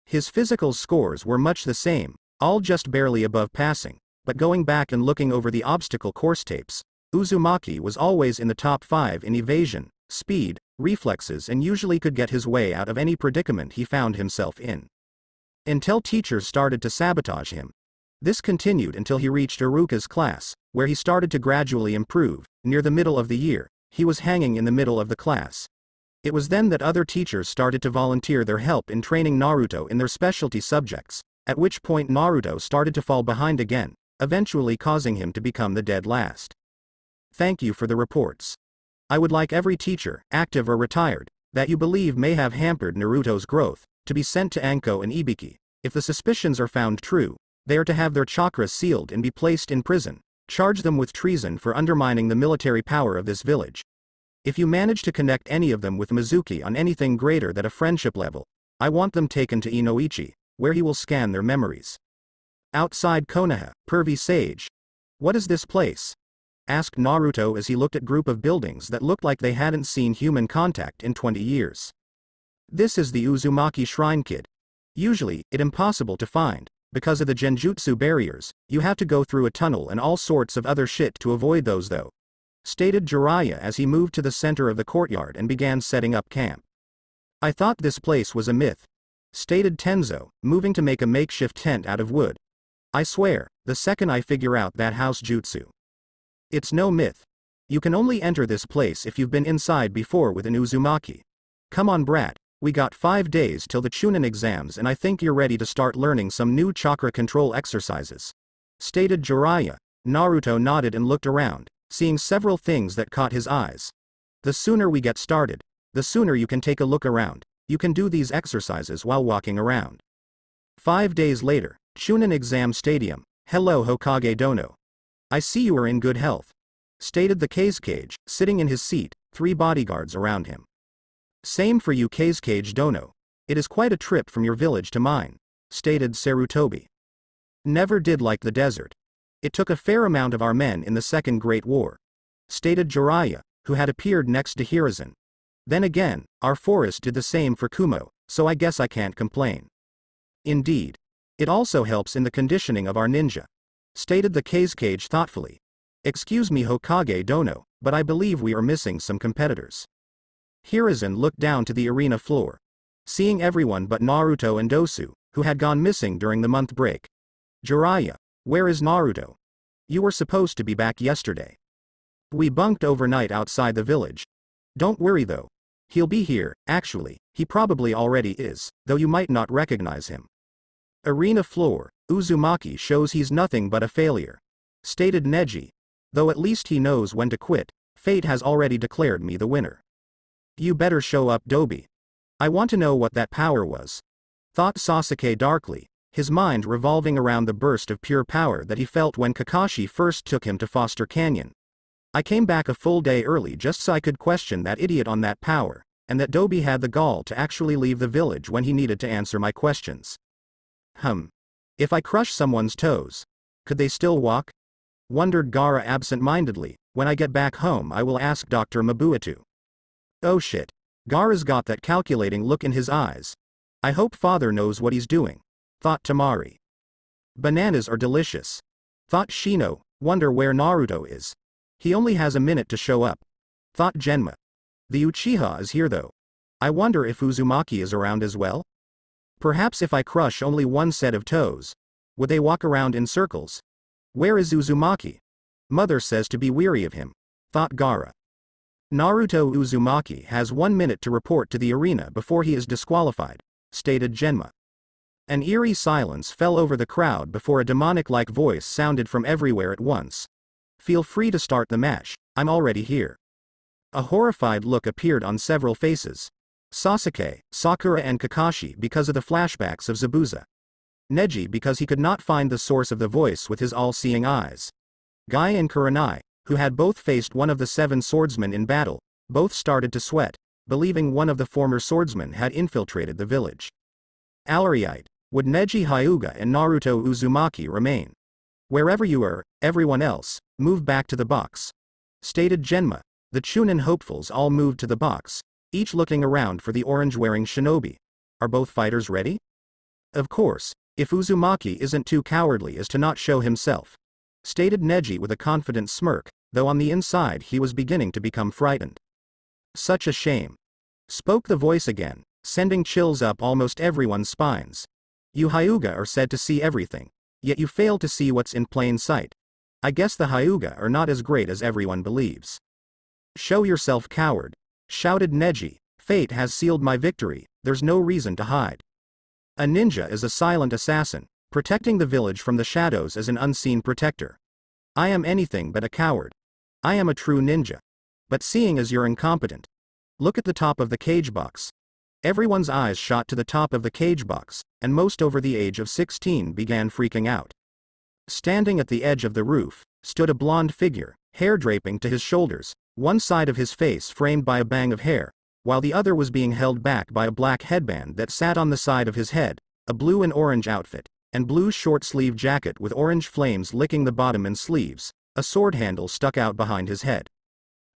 His physical scores were much the same, all just barely above passing, but going back and looking over the obstacle course tapes, Uzumaki was always in the top 5 in evasion, speed, reflexes and usually could get his way out of any predicament he found himself in. Until teachers started to sabotage him. This continued until he reached Iruka's class, where he started to gradually improve. Near the middle of the year, he was hanging in the middle of the class. It was then that other teachers started to volunteer their help in training Naruto in their specialty subjects, at which point Naruto started to fall behind again, eventually causing him to become the dead last. Thank you for the reports. I would like every teacher, active or retired, that you believe may have hampered Naruto's growth, to be sent to Anko and Ibiki. If the suspicions are found true, they are to have their chakras sealed and be placed in prison. Charge them with treason for undermining the military power of this village. If you manage to connect any of them with Mizuki on anything greater than a friendship level, I want them taken to Inoichi, where he will scan their memories. Outside Konoha, pervy sage. What is this place? Asked Naruto as he looked at a group of buildings that looked like they hadn't seen human contact in 20 years. This is the Uzumaki Shrine, kid. Usually, it's impossible to find. Because of the genjutsu barriers, you have to go through a tunnel and all sorts of other shit to avoid those though. Stated Jiraiya as he moved to the center of the courtyard and began setting up camp. I thought this place was a myth. Stated Tenzo, moving to make a makeshift tent out of wood. I swear, the second I figure out that house jutsu. It's no myth. You can only enter this place if you've been inside before with an Uzumaki. Come on brat, we got 5 days till the Chunin exams and I think you're ready to start learning some new chakra control exercises. Stated Jiraiya. Naruto nodded and looked around, seeing several things that caught his eyes. The sooner we get started, the sooner you can take a look around. You can do these exercises while walking around. 5 days later, Chunin exam stadium. Hello Hokage Dono. I see you are in good health. Stated the Kazekage, sitting in his seat, 3 bodyguards around him. Same for you Kazekage Dono. It is quite a trip from your village to mine. Stated Sarutobi. Never did like the desert. It took a fair amount of our men in the Second Great War. Stated Jiraiya, who had appeared next to Hiruzen. Then again, our forest did the same for Kumo, so I guess I can't complain. Indeed. It also helps in the conditioning of our ninja. Stated the Kazekage thoughtfully. Excuse me Hokage Dono, but I believe we are missing some competitors. Hiruzen looked down to the arena floor. Seeing everyone but Naruto and Dosu, who had gone missing during the month break. Jiraiya, where is Naruto? You were supposed to be back yesterday. We bunked overnight outside the village. Don't worry though. He'll be here, actually, he probably already is, though you might not recognize him. Arena floor, Uzumaki shows he's nothing but a failure. Stated Neji. Though at least he knows when to quit, fate has already declared me the winner. You better show up Dobi. I want to know what that power was. Thought Sasuke darkly, his mind revolving around the burst of pure power that he felt when Kakashi first took him to Foster Canyon. I came back a full day early just so I could question that idiot on that power, and that Dobi had the gall to actually leave the village when he needed to answer my questions. If I crush someone's toes, could they still walk? Wondered Gaara absent-mindedly. When I get back home I will ask Dr. Mabuatu. Oh shit. Gaara's got that calculating look in his eyes. I hope father knows what he's doing. Thought Tamari. Bananas are delicious. Thought Shino, wonder where Naruto is. He only has a minute to show up. Thought Genma. The Uchiha is here though. I wonder if Uzumaki is around as well? Perhaps if I crush only one set of toes, would they walk around in circles? Where is Uzumaki? Mother says to be weary of him. Thought Gaara. Naruto Uzumaki has 1 minute to report to the arena before he is disqualified. Stated Genma. An eerie silence fell over the crowd before a demonic-like voice sounded from everywhere at once. Feel free to start the match, I'm already here. A horrified look appeared on several faces. Sasuke, Sakura and Kakashi because of the flashbacks of Zabuza. Neji because he could not find the source of the voice with his all-seeing eyes. Guy and Kurenai, who had both faced one of the 7 swordsmen in battle, both started to sweat, believing one of the former swordsmen had infiltrated the village. Alariite, would Neji Hyuga and Naruto Uzumaki remain? Wherever you are, everyone else, move back to the box. Stated Genma. The Chunin hopefuls all moved to the box, each looking around for the orange-wearing shinobi. Are both fighters ready? Of course, if Uzumaki isn't too cowardly as to not show himself. Stated Neji with a confident smirk, though on the inside he was beginning to become frightened. Such a shame. Spoke the voice again, sending chills up almost everyone's spines. You Hyuga are said to see everything, yet you fail to see what's in plain sight. I guess the Hyuga are not as great as everyone believes. Show yourself, coward. Shouted Neji. Fate has sealed my victory, there's no reason to hide. A ninja is a silent assassin, protecting the village from the shadows as an unseen protector. I am anything but a coward. I am a true ninja. But seeing as you're incompetent, look at the top of the cage box. Everyone's eyes shot to the top of the cage box, and most over the age of 16 began freaking out. Standing at the edge of the roof, stood a blonde figure, hair draping to his shoulders, one side of his face framed by a bang of hair, while the other was being held back by a black headband that sat on the side of his head, a blue and orange outfit, and blue short-sleeve jacket with orange flames licking the bottom and sleeves, a sword handle stuck out behind his head.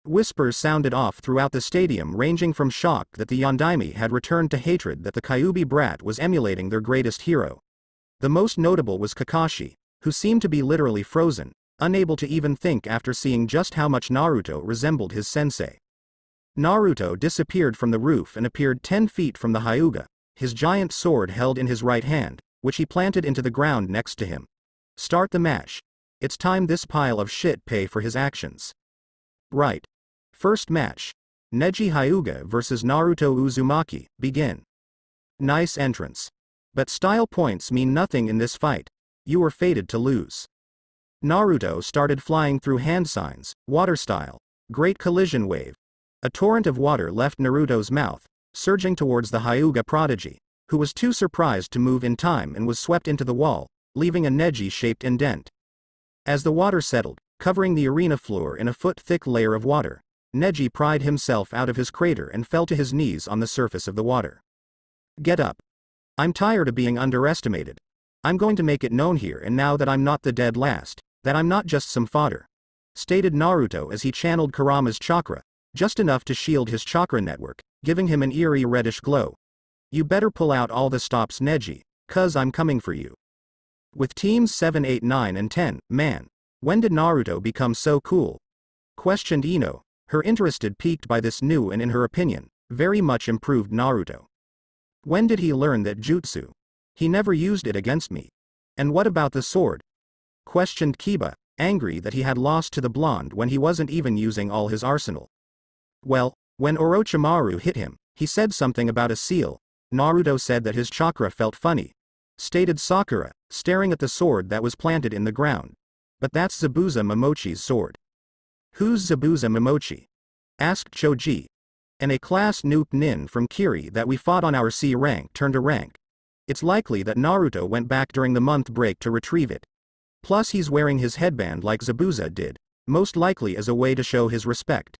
Whispers sounded off throughout the stadium, ranging from shock that the Yondaime had returned to hatred that the Kyuubi brat was emulating their greatest hero. The most notable was Kakashi, who seemed to be literally frozen, unable to even think after seeing just how much Naruto resembled his sensei. Naruto disappeared from the roof and appeared 10 feet from the Hyuga, his giant sword held in his right hand, which he planted into the ground next to him. Start the match. It's time this pile of shit pay for his actions. Right. First match. Neji Hyuga vs Naruto Uzumaki, begin. Nice entrance. But style points mean nothing in this fight. You were fated to lose. Naruto started flying through hand signs, water style, great collision wave. A torrent of water left Naruto's mouth, surging towards the Hyuga prodigy, who was too surprised to move in time and was swept into the wall, leaving a Neji-shaped indent. As the water settled, covering the arena floor in a foot-thick layer of water, Neji pried himself out of his crater and fell to his knees on the surface of the water. Get up. I'm tired of being underestimated. I'm going to make it known here and now that I'm not the dead last, that I'm not just some fodder, stated Naruto as he channeled Kurama's chakra, just enough to shield his chakra network, giving him an eerie reddish glow. You better pull out all the stops, Neji, 'cause I'm coming for you. With teams 7, 8, 9 and 10, man, when did Naruto become so cool? Questioned Ino, her interest piqued by this new and in her opinion, very much improved Naruto. When did he learn that jutsu? He never used it against me. And what about the sword? Questioned Kiba, angry that he had lost to the blonde when he wasn't even using all his arsenal. Well, when Orochimaru hit him, he said something about a seal. Naruto said that his chakra felt funny, stated Sakura, staring at the sword that was planted in the ground. But that's Zabuza Momochi's sword. Who's Zabuza Momochi? Asked Choji. And a class noob nin from Kiri that we fought on our C rank turned a rank. It's likely that Naruto went back during the month break to retrieve it. Plus he's wearing his headband like Zabuza did, most likely as a way to show his respect.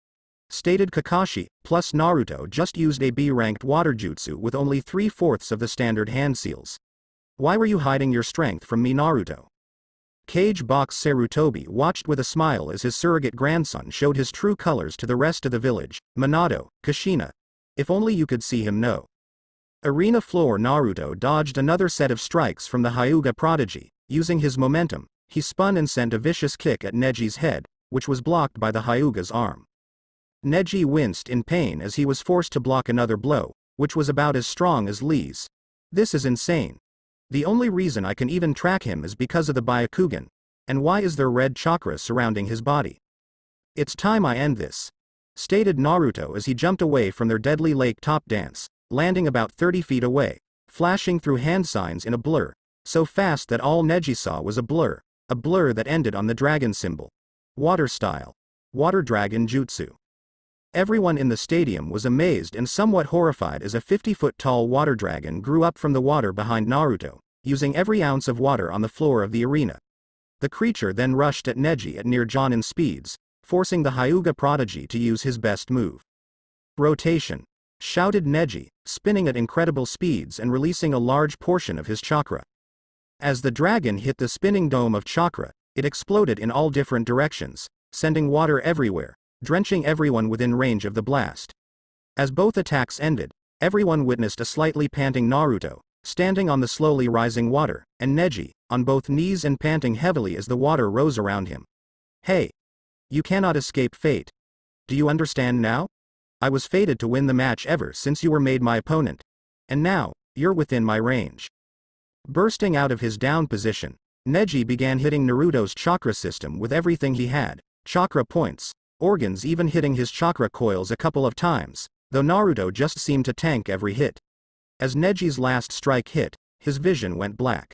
Stated Kakashi, plus Naruto just used a B-ranked water jutsu with only 3/4 of the standard hand seals. Why were you hiding your strength from me, Naruto? Cage box Sarutobi watched with a smile as his surrogate grandson showed his true colors to the rest of the village. Minato, Kushina. If only you could see him know. Arena floor Naruto dodged another set of strikes from the Hyuga prodigy. Using his momentum, he spun and sent a vicious kick at Neji's head, which was blocked by the Hyuga's arm. Neji winced in pain as he was forced to block another blow, which was about as strong as Lee's. This is insane. The only reason I can even track him is because of the Byakugan. And why is there red chakra surrounding his body? It's time I end this, stated Naruto as he jumped away from their deadly lake top dance, landing about 30 feet away, flashing through hand signs in a blur, so fast that all Neji saw was a blur that ended on the dragon symbol. Water style. Water dragon jutsu. Everyone in the stadium was amazed and somewhat horrified as a 50-foot-tall water dragon grew up from the water behind Naruto, using every ounce of water on the floor of the arena. The creature then rushed at Neji at near Jonin speeds, forcing the Hyuga prodigy to use his best move. Rotation. Shouted Neji, spinning at incredible speeds and releasing a large portion of his chakra. As the dragon hit the spinning dome of chakra, it exploded in all different directions, sending water everywhere, drenching everyone within range of the blast. As both attacks ended, everyone witnessed a slightly panting Naruto, standing on the slowly rising water, and Neji, on both knees and panting heavily as the water rose around him. Hey! You cannot escape fate. Do you understand now? I was fated to win the match ever since you were made my opponent. And now, you're within my range. Bursting out of his down position, Neji began hitting Naruto's chakra system with everything he had, chakra points, organs, even hitting his chakra coils a couple of times, though Naruto just seemed to tank every hit. As Neji's last strike hit, his vision went black.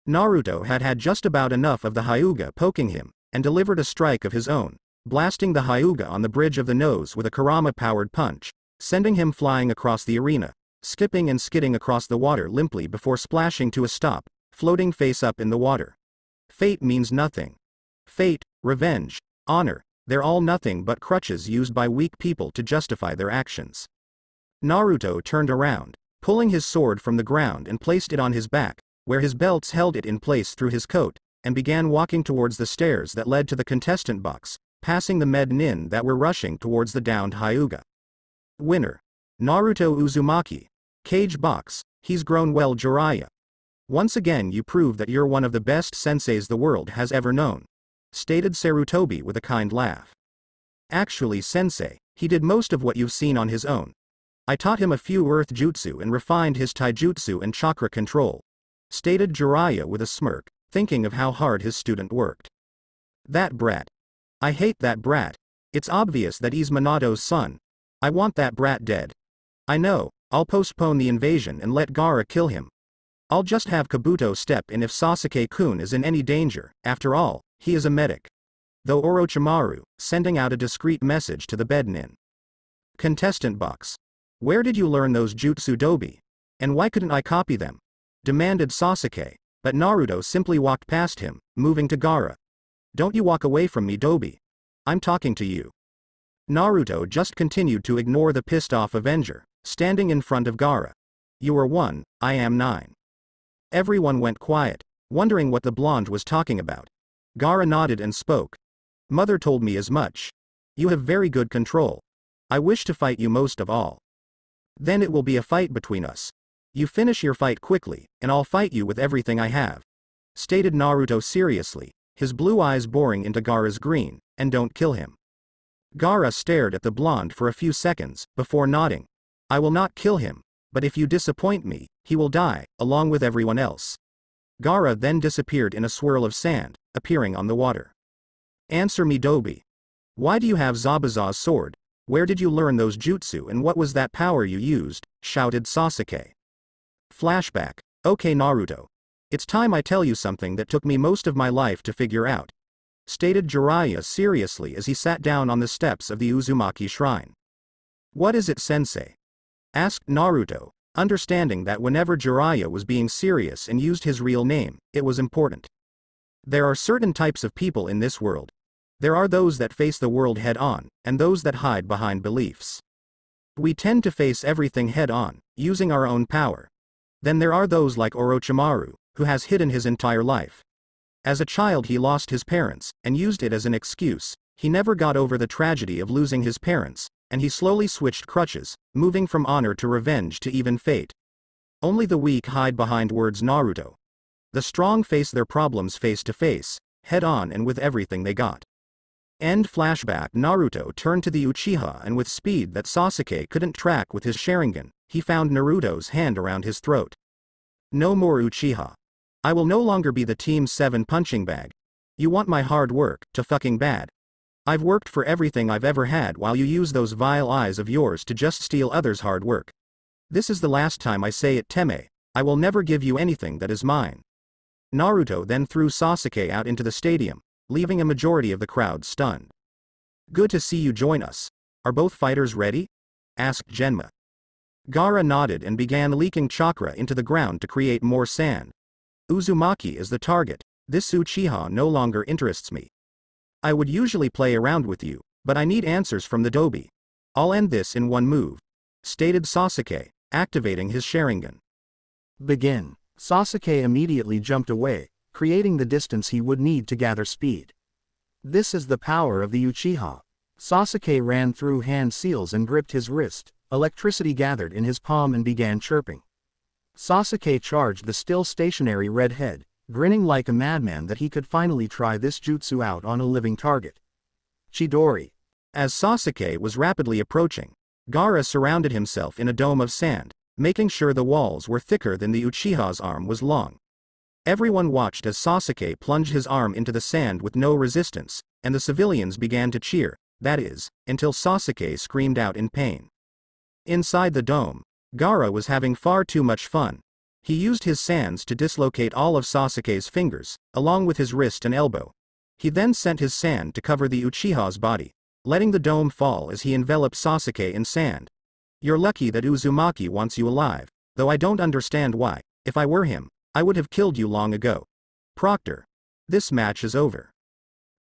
Naruto had just about enough of the Hyuga poking him, and delivered a strike of his own, blasting the Hyuga on the bridge of the nose with a Kurama-powered punch, sending him flying across the arena, skipping and skidding across the water limply before splashing to a stop, floating face up in the water. Fate means nothing. Fate, revenge, honor, they're all nothing but crutches used by weak people to justify their actions. Naruto turned around, pulling his sword from the ground and placed it on his back, where his belts held it in place through his coat, and began walking towards the stairs that led to the contestant box, passing the med nin that were rushing towards the downed Hyuga. Winner. Naruto Uzumaki. Cage box, he's grown well Jiraiya. Once again you prove that you're one of the best senseis the world has ever known, stated Sarutobi with a kind laugh. Actually sensei, he did most of what you've seen on his own. I taught him a few earth jutsu and refined his taijutsu and chakra control, stated Jiraiya with a smirk, thinking of how hard his student worked. That brat. I hate that brat. It's obvious that he's Minato's son. I want that brat dead. I know, I'll postpone the invasion and let Gaara kill him. I'll just have Kabuto step in if Sasuke-kun is in any danger, after all, he is a medic. Though Orochimaru, sending out a discreet message to the bednin. Contestant box. Where did you learn those jutsu dobi? And why couldn't I copy them? Demanded Sasuke, but Naruto simply walked past him, moving to Gaara. Don't you walk away from me dobi. I'm talking to you. Naruto just continued to ignore the pissed-off Avenger, standing in front of Gaara. You are 1, I am 9. Everyone went quiet, wondering what the blonde was talking about. Gaara nodded and spoke. Mother told me as much. You have very good control. I wish to fight you most of all. Then it will be a fight between us. You finish your fight quickly, and I'll fight you with everything I have. Stated Naruto seriously, his blue eyes boring into Gaara's green, and don't kill him. Gaara stared at the blonde for a few seconds, before nodding. I will not kill him, but if you disappoint me, he will die, along with everyone else. Gaara then disappeared in a swirl of sand, appearing on the water. Answer me dobi. Why do you have Zabuza's sword? Where did you learn those jutsu and what was that power you used? Shouted Sasuke. Flashback. Okay Naruto. It's time I tell you something that took me most of my life to figure out. Stated Jiraiya seriously as he sat down on the steps of the Uzumaki shrine. What is it sensei? Asked Naruto, understanding that whenever Jiraiya was being serious and used his real name, it was important. There are certain types of people in this world. There are those that face the world head-on, and those that hide behind beliefs. We tend to face everything head-on, using our own power. Then there are those like Orochimaru, who has hidden his entire life. As a child he lost his parents, and used it as an excuse. He never got over the tragedy of losing his parents, and he slowly switched crutches, moving from honor to revenge to even fate. Only the weak hide behind words Naruto. The strong face their problems face to face, head-on and with everything they got. End flashback. Naruto turned to the Uchiha and with speed that Sasuke couldn't track with his Sharingan, he found Naruto's hand around his throat. No more Uchiha. I will no longer be the Team 7 punching bag. You want my hard work, to fucking bad. I've worked for everything I've ever had while you use those vile eyes of yours to just steal others' hard work. This is the last time I say it Teme, I will never give you anything that is mine. Naruto then threw Sasuke out into the stadium, leaving a majority of the crowd stunned. Good to see you join us. Are both fighters ready? Asked Genma. Gaara nodded and began leaking chakra into the ground to create more sand. Uzumaki is the target. This Uchiha no longer interests me. I would usually play around with you, but I need answers from the dobi. I'll end this in one move. Stated Sasuke, activating his Sharingan. Begin. Sasuke immediately jumped away, creating the distance he would need to gather speed. This is the power of the Uchiha. Sasuke ran through hand seals and gripped his wrist. Electricity gathered in his palm and began chirping. Sasuke charged the still stationary red head, grinning like a madman that he could finally try this jutsu out on a living target. Chidori. As Sasuke was rapidly approaching, Gaara surrounded himself in a dome of sand, making sure the walls were thicker than the Uchiha's arm was long. Everyone watched as Sasuke plunged his arm into the sand with no resistance, and the civilians began to cheer, that is, until Sasuke screamed out in pain. Inside the dome, Gaara was having far too much fun. He used his sands to dislocate all of Sasuke's fingers, along with his wrist and elbow. He then sent his sand to cover the Uchiha's body, letting the dome fall as he enveloped Sasuke in sand. You're lucky that Uzumaki wants you alive, though I don't understand why. If I were him, I would have killed you long ago. Proctor. This match is over.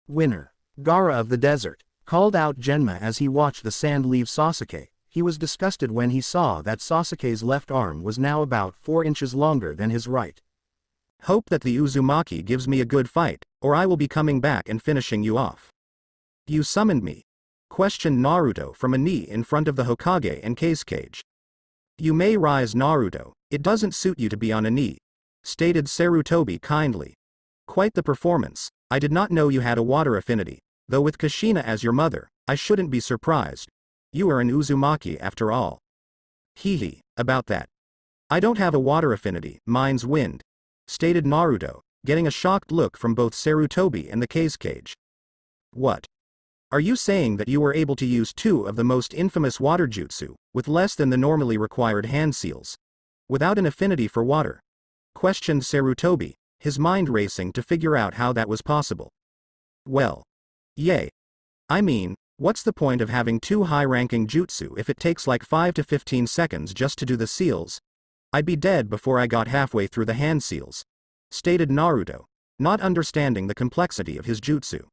Winner. Gaara of the Desert, called out Genma as he watched the sand leave Sasuke. He was disgusted when he saw that Sasuke's left arm was now about 4 inches longer than his right. Hope that the Uzumaki gives me a good fight, or I will be coming back and finishing you off. You summoned me? Questioned Naruto from a knee in front of the Hokage and cage. You may rise, Naruto, it doesn't suit you to be on a knee, stated Sarutobi kindly. Quite the performance. I did not know you had a water affinity, though with Kushina as your mother, I shouldn't be surprised. You are an Uzumaki after all. Hee, about that. I don't have a water affinity, mine's wind, stated Naruto, getting a shocked look from both Sarutobi and the cage. What? Are you saying that you were able to use 2 of the most infamous water jutsu, with less than the normally required hand seals, without an affinity for water? Questioned Sarutobi, his mind racing to figure out how that was possible. Well. Yay. I mean, what's the point of having 2 high-ranking jutsu if it takes like 5 to 15 seconds just to do the seals? I'd be dead before I got halfway through the hand seals, stated Naruto, not understanding the complexity of his jutsu.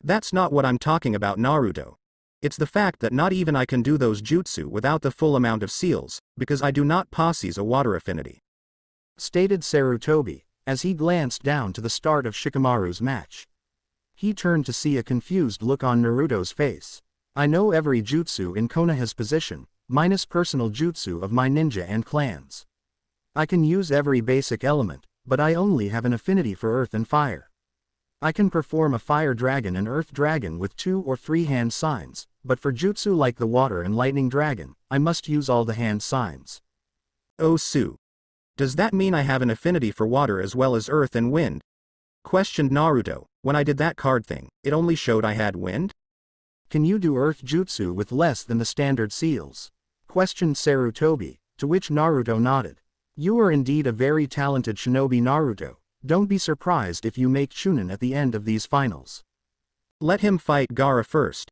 That's not what I'm talking about, Naruto. It's the fact that not even I can do those jutsu without the full amount of seals, because I do not possess a water affinity, stated Sarutobi, as he glanced down to the start of Shikamaru's match. He turned to see a confused look on Naruto's face. I know every jutsu in Konoha's position, minus personal jutsu of my ninja and clans. I can use every basic element, but I only have an affinity for earth and fire. I can perform a fire dragon and earth dragon with 2 or 3 hand signs, but for jutsu like the water and lightning dragon, I must use all the hand signs. Oh Sue. Does that mean I have an affinity for water as well as earth and wind? Questioned Naruto. When I did that card thing, it only showed I had wind? Can you do earth jutsu with less than the standard seals? Questioned Sarutobi, to which Naruto nodded. You are indeed a very talented shinobi, Naruto. Don't be surprised if you make Chunin at the end of these finals. Let him fight Gaara first.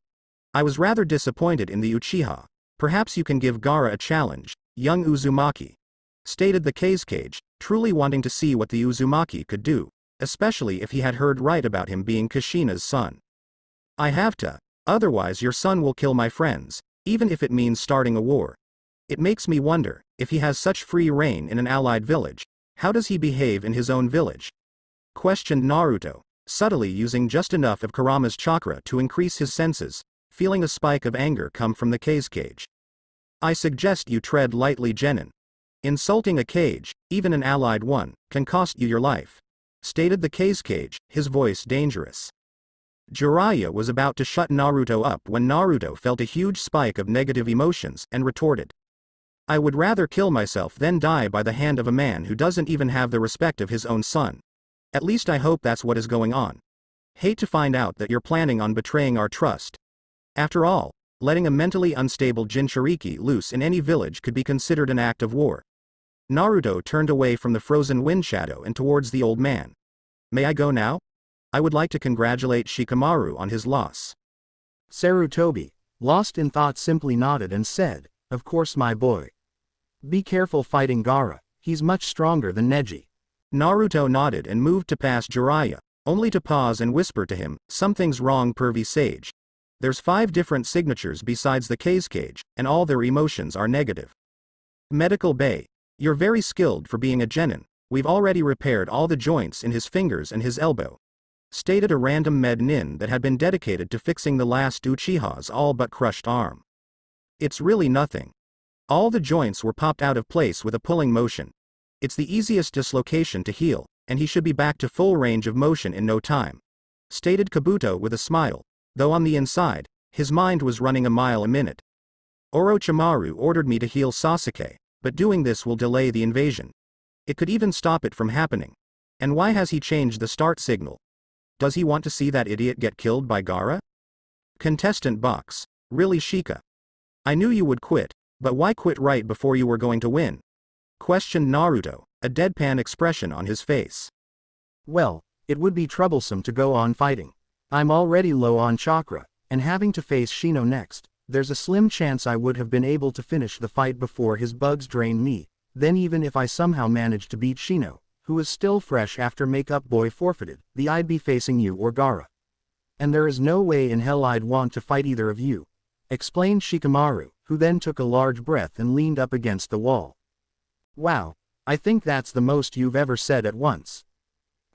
I was rather disappointed in the Uchiha. Perhaps you can give Gaara a challenge, young Uzumaki, stated the cage, truly wanting to see what the Uzumaki could do, especially if he had heard right about him being Kushina's son. I have to, otherwise your son will kill my friends, even if it means starting a war. It makes me wonder, if he has such free reign in an allied village, how does he behave in his own village? Questioned Naruto, subtly using just enough of Kurama's chakra to increase his senses, feeling a spike of anger come from the cage. I suggest you tread lightly, Genin. Insulting a cage, even an allied one, can cost you your life, stated the cage, his voice dangerous. Jiraiya was about to shut Naruto up when Naruto felt a huge spike of negative emotions and retorted. I would rather kill myself than die by the hand of a man who doesn't even have the respect of his own son. At least I hope that's what is going on. Hate to find out that you're planning on betraying our trust. After all, letting a mentally unstable Jinchuriki loose in any village could be considered an act of war. Naruto turned away from the frozen wind shadow and towards the old man. May I go now? I would like to congratulate Shikamaru on his loss. Sarutobi, lost in thought, simply nodded and said, of course my boy. Be careful fighting Gaara, he's much stronger than Neji. Naruto nodded and moved to pass Jiraiya, only to pause and whisper to him, something's wrong, pervy sage. There's 5 different signatures besides the cage, and all their emotions are negative. Medical Bay. You're very skilled for being a genin, we've already repaired all the joints in his fingers and his elbow, stated a random med nin that had been dedicated to fixing the last Uchiha's all but crushed arm. It's really nothing. All the joints were popped out of place with a pulling motion. It's the easiest dislocation to heal, and he should be back to full range of motion in no time, stated Kabuto with a smile, though on the inside, his mind was running a mile a minute. Orochimaru ordered me to heal Sasuke, but doing this will delay the invasion. It could even stop it from happening. And why has he changed the start signal? Does he want to see that idiot get killed by Gaara? Contestant box. Really, Shika? I knew you would quit, but why quit right before you were going to win? Questioned Naruto, a deadpan expression on his face. Well, It would be troublesome to go on fighting. I'm already low on chakra, and having to face Shino next, there's a slim chance I would have been able to finish the fight before his bugs drained me. Then even if I somehow managed to beat Shino, who is still fresh after Makeup Boy forfeited, I'd be facing you or Gaara. And there is no way in hell I'd want to fight either of you, explained Shikamaru, who then took a large breath and leaned up against the wall. Wow, I think that's the most you've ever said at once,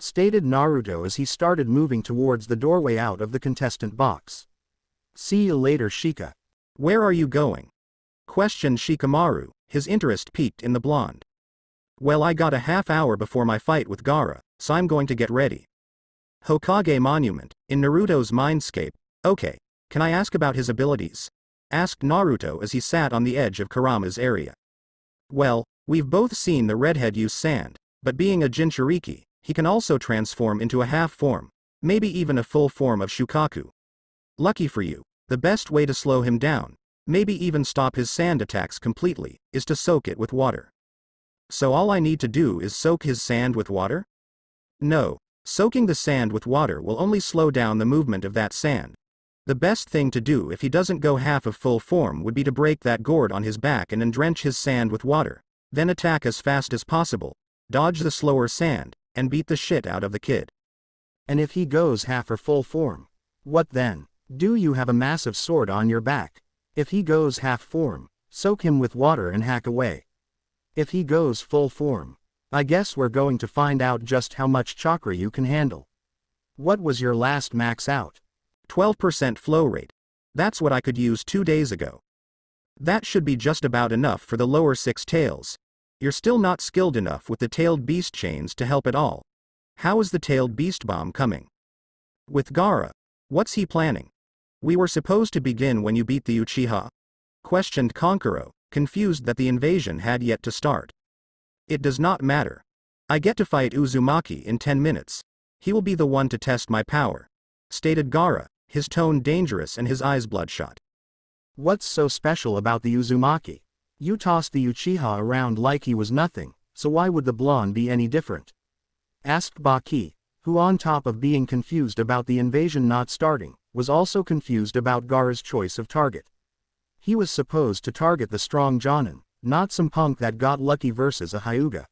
stated Naruto as he started moving towards the doorway out of the contestant box. See you later, Shika. Where are you going? Questioned Shikamaru, his interest piqued in the blonde. Well, I got a half hour before my fight with Gaara, so I'm going to get ready. Hokage Monument, in Naruto's mindscape. Okay, can I ask about his abilities? Asked Naruto as he sat on the edge of Kurama's area. Well, we've both seen the redhead use sand, but being a Jinchuriki, he can also transform into a half form, maybe even a full form of Shukaku. Lucky for you, the best way to slow him down, maybe even stop his sand attacks completely, is to soak it with water. So all I need to do is soak his sand with water? No, soaking the sand with water will only slow down the movement of that sand. The best thing to do if he doesn't go half of full form would be to break that gourd on his back and then drench his sand with water, then attack as fast as possible, dodge the slower sand, and beat the shit out of the kid. And if he goes half or full form, what then? Do you have a massive sword on your back? If he goes half form, soak him with water and hack away. If he goes full form, I guess we're going to find out just how much chakra you can handle. What was your last max out? 12% flow rate. That's what I could use 2 days ago. That should be just about enough for the lower 6 tails. You're still not skilled enough with the tailed beast chains to help at all. How is the tailed beast bomb coming? With Gaara, what's he planning? We were supposed to begin when you beat the Uchiha? Questioned Kankuro, confused that the invasion had yet to start. It does not matter. I get to fight Uzumaki in 10 minutes. He will be the one to test my power, stated Gaara, his tone dangerous and his eyes bloodshot. What's so special about the Uzumaki? You tossed the Uchiha around like he was nothing, so why would the blonde be any different? Asked Baki, who on top of being confused about the invasion not starting, was also confused about Gaara's choice of target. He was supposed to target the strong Jonin, not some punk that got lucky versus a Hyuga.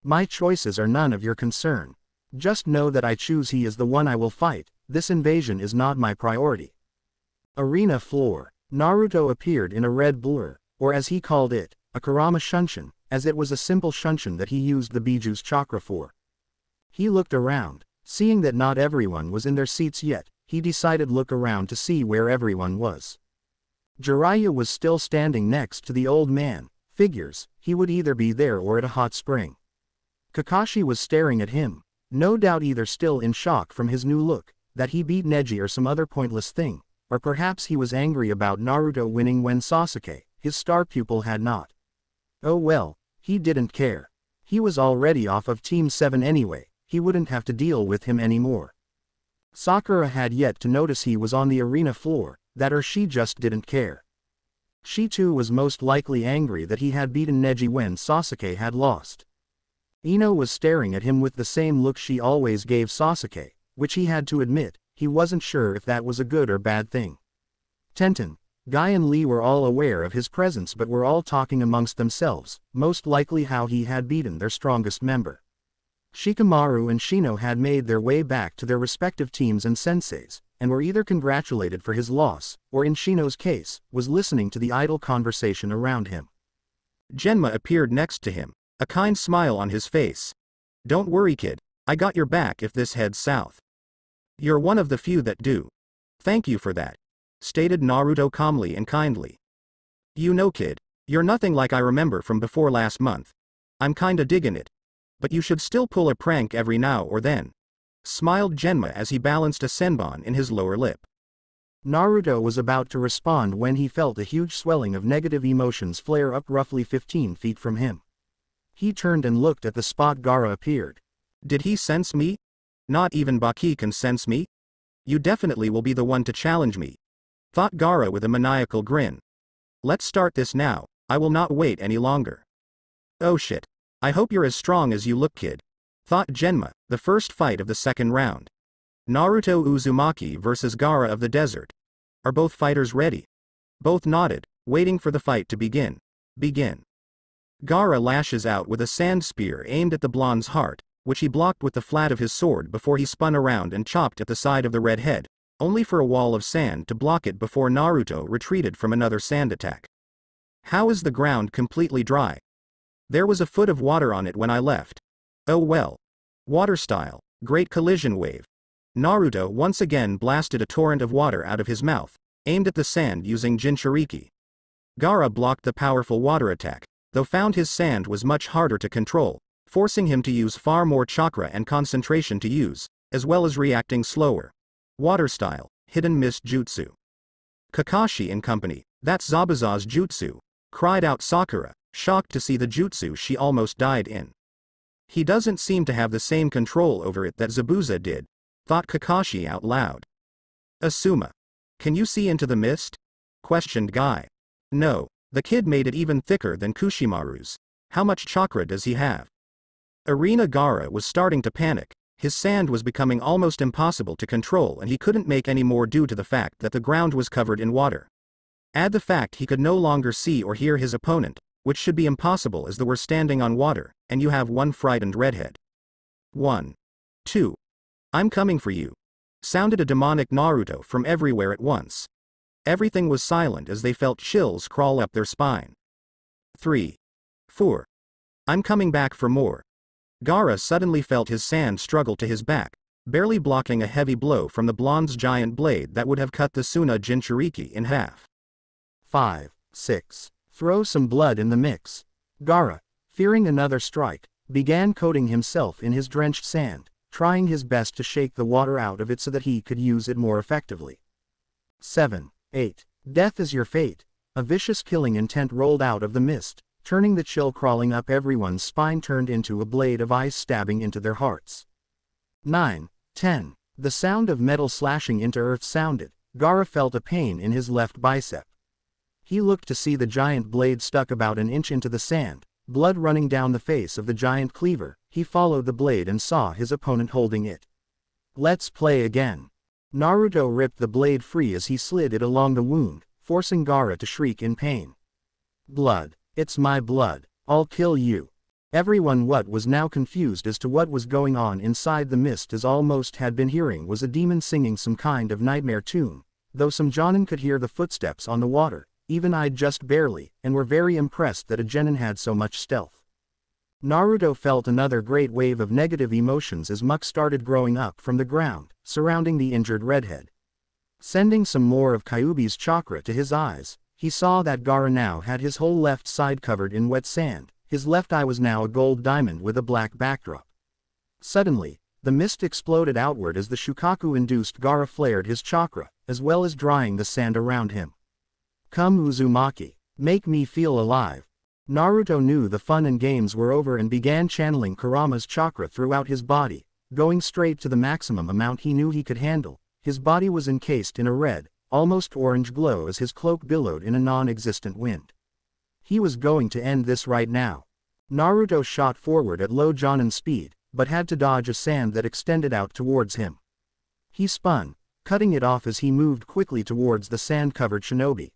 My choices are none of your concern. Just know that I choose he is the one I will fight. This invasion is not my priority. Arena floor. Naruto appeared in a red blur, or as he called it, a Kurama Shunshin, as it was a simple Shunshin that he used the Biju's chakra for. He looked around, seeing that not everyone was in their seats yet. He decided look around to see where everyone was. Jiraiya was still standing next to the old man. Figures, he would either be there or at a hot spring. Kakashi was staring at him, no doubt either still in shock from his new look, that he beat Neji or some other pointless thing, or perhaps he was angry about Naruto winning when Sasuke, his star pupil, had not. Oh well, he didn't care. He was already off of Team 7 anyway, he wouldn't have to deal with him anymore. Sakura had yet to notice he was on the arena floor, that or she just didn't care. She too was most likely angry that he had beaten Neji when Sasuke had lost. Ino was staring at him with the same look she always gave Sasuke, which he had to admit, he wasn't sure if that was a good or bad thing. Tenten, Guy and Lee were all aware of his presence but were all talking amongst themselves, most likely how he had beaten their strongest member. Shikamaru and Shino had made their way back to their respective teams and senseis, and were either congratulated for his loss, or in Shino's case, was listening to the idle conversation around him. Genma appeared next to him, a kind smile on his face. Don't worry, kid, I got your back if this heads south. You're one of the few that do. Thank you for that, stated Naruto calmly and kindly. You know, kid, you're nothing like I remember from before last month. I'm kinda digging it. But you should still pull a prank every now or then, smiled Genma as he balanced a senbon in his lower lip. Naruto was about to respond when he felt a huge swelling of negative emotions flare up roughly 15 feet from him. He turned and looked at the spot Gaara appeared. Did he sense me? Not even Baki can sense me? You definitely will be the one to challenge me, thought Gaara with a maniacal grin. Let's start this now, I will not wait any longer. Oh shit. I hope you're as strong as you look, kid. thought Genma, the first fight of the second round. Naruto Uzumaki versus Gaara of the Desert. Are both fighters ready? Both nodded, waiting for the fight to begin. Begin. Gaara lashes out with a sand spear aimed at the blonde's heart, which he blocked with the flat of his sword before he spun around and chopped at the side of the red head, only for a wall of sand to block it before Naruto retreated from another sand attack. How is the ground completely dry? There was a foot of water on it when I left. Oh well. Water style, great collision wave. Naruto once again blasted a torrent of water out of his mouth, aimed at the sand using Jinchuriki. Gaara blocked the powerful water attack, though found his sand was much harder to control, forcing him to use far more chakra and concentration to use, as well as reacting slower. Water style, hidden mist jutsu. Kakashi and company, that's Zabuza's jutsu, cried out Sakura, shocked to see the jutsu she almost died in. He doesn't seem to have the same control over it that Zabuza did, thought Kakashi out loud. Asuma. Can you see into the mist? Questioned Guy. No, the kid made it even thicker than Kushimaru's. How much chakra does he have? Arena Gaara was starting to panic. His sand was becoming almost impossible to control and he couldn't make any more due to the fact that the ground was covered in water. Add the fact he could no longer see or hear his opponent, which should be impossible as they were standing on water, and you have one frightened redhead. 1. 2. I'm coming for you. Sounded a demonic Naruto from everywhere at once. Everything was silent as they felt chills crawl up their spine. 3. 4. I'm coming back for more. Gaara suddenly felt his sand struggle to his back, barely blocking a heavy blow from the blonde's giant blade that would have cut the Suna Jinchuriki in half. 5. 6. Throw some blood in the mix. Gaara, fearing another strike, began coating himself in his drenched sand, trying his best to shake the water out of it so that he could use it more effectively. 7. 8. Death is your fate. A vicious killing intent rolled out of the mist, turning the chill crawling up everyone's spine turned into a blade of ice stabbing into their hearts. 9. 10. The sound of metal slashing into earth sounded. Gaara felt a pain in his left bicep. He looked to see the giant blade stuck about an inch into the sand, blood running down the face of the giant cleaver. He followed the blade and saw his opponent holding it. Let's play again. Naruto ripped the blade free as he slid it along the wound, forcing Gaara to shriek in pain. Blood. It's my blood. I'll kill you. Everyone was now confused as to what was going on inside the mist, as all most had been hearing was a demon singing some kind of nightmare tune, though some jonin could hear the footsteps on the water, even I just barely, and were very impressed that a genin had so much stealth. Naruto felt another great wave of negative emotions as muck started growing up from the ground, surrounding the injured redhead. Sending some more of Kyuubi's chakra to his eyes, he saw that Gaara now had his whole left side covered in wet sand, his left eye was now a gold diamond with a black backdrop. Suddenly, the mist exploded outward as the Shukaku-induced Gaara flared his chakra, as well as drying the sand around him. Come Uzumaki, make me feel alive. Naruto knew the fun and games were over and began channeling Kurama's chakra throughout his body, going straight to the maximum amount he knew he could handle. His body was encased in a red, almost orange glow as his cloak billowed in a non-existent wind. He was going to end this right now. Naruto shot forward at low jonin speed, but had to dodge a sand that extended out towards him. He spun, cutting it off as he moved quickly towards the sand-covered shinobi.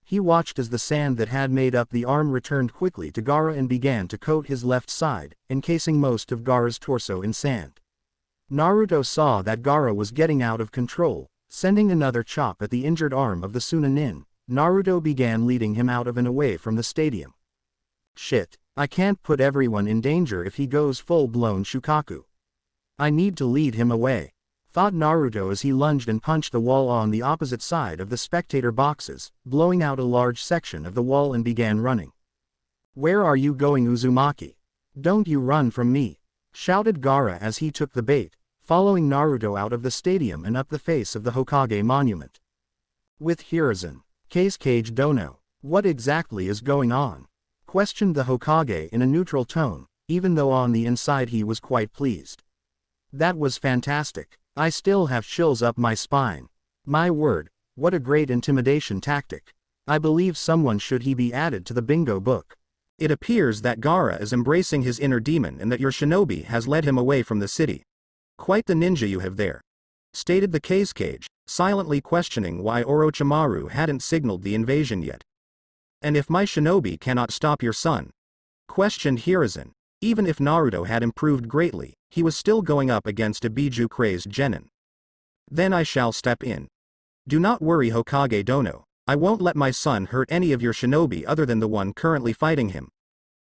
He watched as the sand that had made up the arm returned quickly to Gaara and began to coat his left side, encasing most of Gaara's torso in sand. Naruto saw that Gaara was getting out of control. Sending another chop at the injured arm of the Sunanin, Naruto began leading him out of and away from the stadium. Shit, I can't put everyone in danger if he goes full-blown Shukaku. I need to lead him away, thought Naruto as he lunged and punched the wall on the opposite side of the spectator boxes, blowing out a large section of the wall and began running. Where are you going, Uzumaki? Don't you run from me, shouted Gaara as he took the bait, following Naruto out of the stadium and up the face of the Hokage monument. With Hiruzen, Kage Dono, what exactly is going on? Questioned the Hokage in a neutral tone, even though on the inside he was quite pleased. That was fantastic. I still have chills up my spine. My word, what a great intimidation tactic. I believe someone should be added to the bingo book. It appears that Gaara is embracing his inner demon and that your shinobi has led him away from the city. Quite the ninja you have there, stated the Kazekage, silently questioning why Orochimaru hadn't signaled the invasion yet. And if my shinobi cannot stop your son? Questioned Hiruzen. Even if Naruto had improved greatly, he was still going up against a Biju-crazed genin. Then I shall step in. Do not worry, Hokage Dono, I won't let my son hurt any of your shinobi other than the one currently fighting him.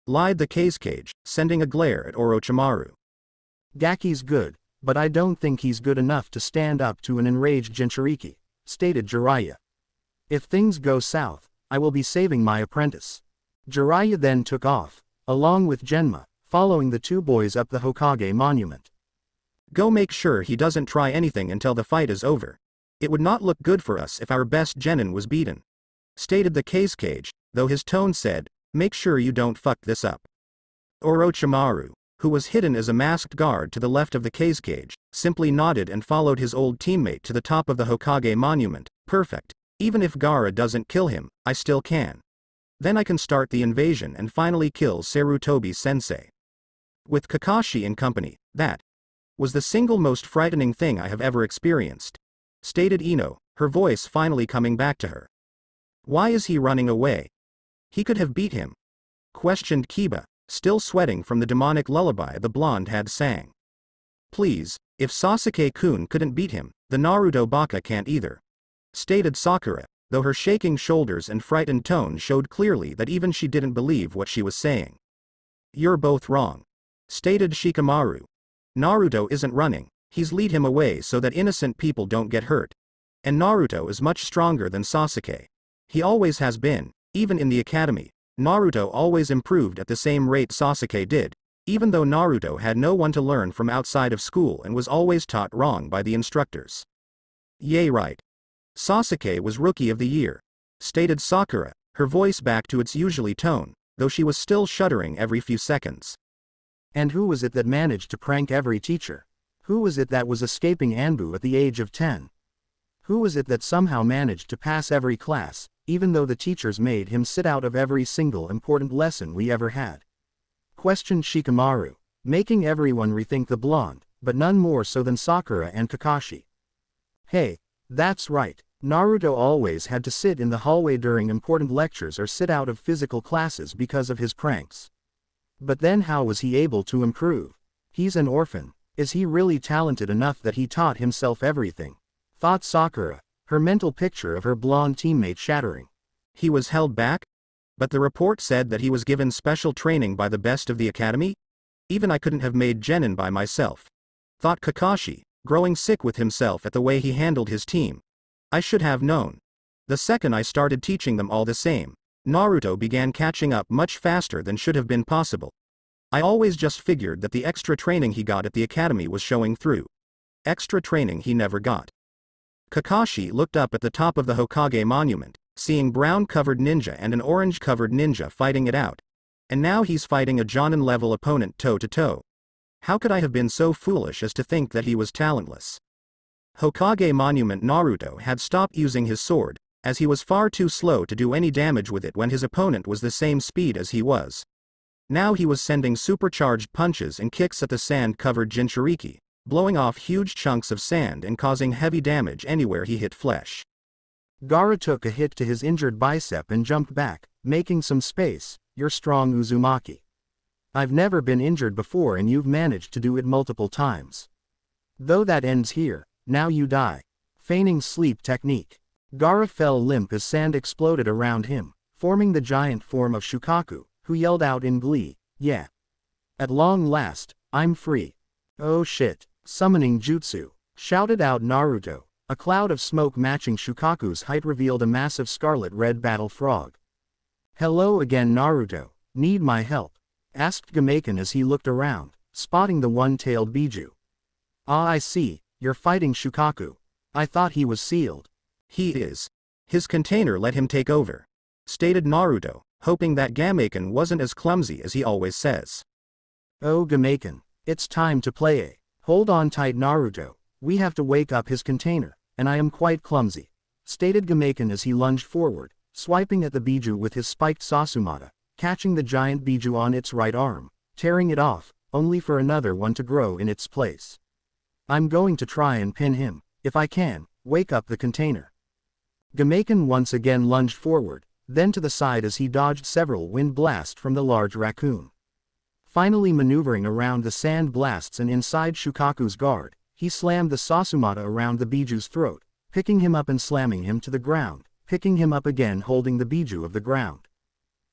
Lied the Kazekage, sending a glare at Orochimaru. Gaki's good, but I don't think he's good enough to stand up to an enraged Jinchuriki, stated Jiraiya. If things go south, I will be saving my apprentice. Jiraiya then took off, along with Genma, following the two boys up the Hokage monument. Go make sure he doesn't try anything until the fight is over. It would not look good for us if our best genin was beaten. Stated the Kazekage, though his tone said, make sure you don't fuck this up. Orochimaru, who was hidden as a masked guard to the left of the Kazekage, simply nodded and followed his old teammate to the top of the Hokage monument. Perfect. Even if Gaara doesn't kill him, I still can. Then I can start the invasion and finally kill Sarutobi-sensei. With Kakashi and company, that was the single most frightening thing I have ever experienced, stated Ino, her voice finally coming back to her. Why is he running away? He could have beat him. Questioned Kiba, still sweating from the demonic lullaby the blonde had sang. Please, if Sasuke-kun couldn't beat him, the Naruto baka can't either. Stated Sakura, though her shaking shoulders and frightened tone showed clearly that even she didn't believe what she was saying. You're both wrong. Stated Shikamaru. Naruto isn't running, he's lead him away so that innocent people don't get hurt. And Naruto is much stronger than Sasuke. He always has been, even in the academy. Naruto always improved at the same rate Sasuke did, even though Naruto had no one to learn from outside of school and was always taught wrong by the instructors. Yay, right. Sasuke was Rookie of the Year, stated Sakura, her voice back to its usually tone, though she was still shuddering every few seconds. And who was it that managed to prank every teacher? Who was it that was escaping Anbu at the age of 10? Who was it that somehow managed to pass every class, even though the teachers made him sit out of every single important lesson we ever had? Questioned Shikamaru, making everyone rethink the blonde, but none more so than Sakura and Kakashi. Hey, that's right, Naruto always had to sit in the hallway during important lectures or sit out of physical classes because of his pranks. But then how was he able to improve? He's an orphan. Is he really talented enough that he taught himself everything? Thought Sakura, her mental picture of her blonde teammate shattering. He was held back? But the report said that he was given special training by the best of the academy? Even I couldn't have made genin by myself. Thought Kakashi, growing sick with himself at the way he handled his team. I should have known. The second I started teaching them all the same, Naruto began catching up much faster than should have been possible. I always just figured that the extra training he got at the academy was showing through. Extra training he never got. Kakashi looked up at the top of the Hokage monument, seeing brown-covered ninja and an orange-covered ninja fighting it out. And now he's fighting a Jonin-level opponent toe-to-toe. How could I have been so foolish as to think that he was talentless? Hokage monument Naruto had stopped using his sword, as he was far too slow to do any damage with it when his opponent was the same speed as he was. Now he was sending supercharged punches and kicks at the sand-covered Jinchuriki, blowing off huge chunks of sand and causing heavy damage anywhere he hit flesh. Gaara took a hit to his injured bicep and jumped back, making some space. You're strong, Uzumaki. I've never been injured before and you've managed to do it multiple times. Though that ends here, now you die. Feigning sleep technique. Gaara fell limp as sand exploded around him, forming the giant form of Shukaku, who yelled out in glee, yeah. At long last, I'm free. Oh shit, summoning jutsu, shouted out Naruto. A cloud of smoke matching Shukaku's height revealed a massive scarlet-red battle frog. Hello again, Naruto, need my help? Asked Gameken as he looked around, spotting the one-tailed Biju. Ah, I see, you're fighting Shukaku. I thought he was sealed. He is. His container let him take over, stated Naruto, hoping that Gameken wasn't as clumsy as he always says. Oh Gameken, it's time to play. Hold on tight, Naruto, we have to wake up his container, and I am quite clumsy, stated Gameken as he lunged forward, swiping at the Biju with his spiked Sasumata, catching the giant biju on its right arm, tearing it off, only for another one to grow in its place. I'm going to try and pin him, if I can, wake up the container. Gamaken once again lunged forward, then to the side as he dodged several wind blasts from the large raccoon. Finally maneuvering around the sand blasts and inside Shukaku's guard, he slammed the Sasumata around the biju's throat, picking him up and slamming him to the ground, picking him up again holding the biju of the ground.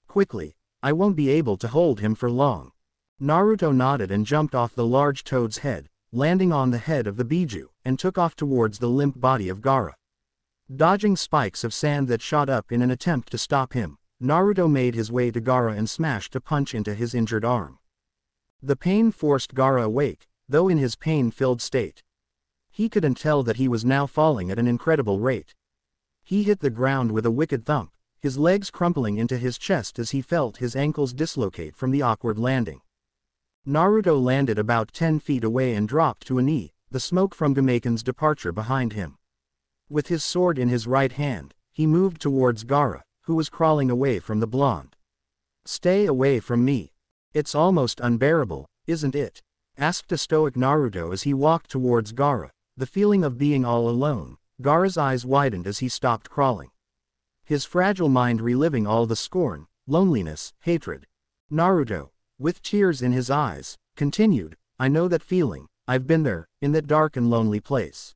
Quickly, I won't be able to hold him for long. Naruto nodded and jumped off the large toad's head, landing on the head of the biju, and took off towards the limp body of Gaara. Dodging spikes of sand that shot up in an attempt to stop him, Naruto made his way to Gaara and smashed a punch into his injured arm. The pain forced Gaara awake, though in his pain-filled state. He couldn't tell that he was now falling at an incredible rate. He hit the ground with a wicked thump, his legs crumpling into his chest as he felt his ankles dislocate from the awkward landing. Naruto landed about 10 feet away and dropped to a knee, the smoke from Gamaken's departure behind him. With his sword in his right hand, he moved towards Gaara, who was crawling away from the blonde. "Stay away from me. It's almost unbearable, isn't it?" asked a stoic Naruto as he walked towards Gaara, the feeling of being all alone. Gaara's eyes widened as he stopped crawling. His fragile mind reliving all the scorn, loneliness, hatred. Naruto, with tears in his eyes, continued, "I know that feeling, I've been there, in that dark and lonely place.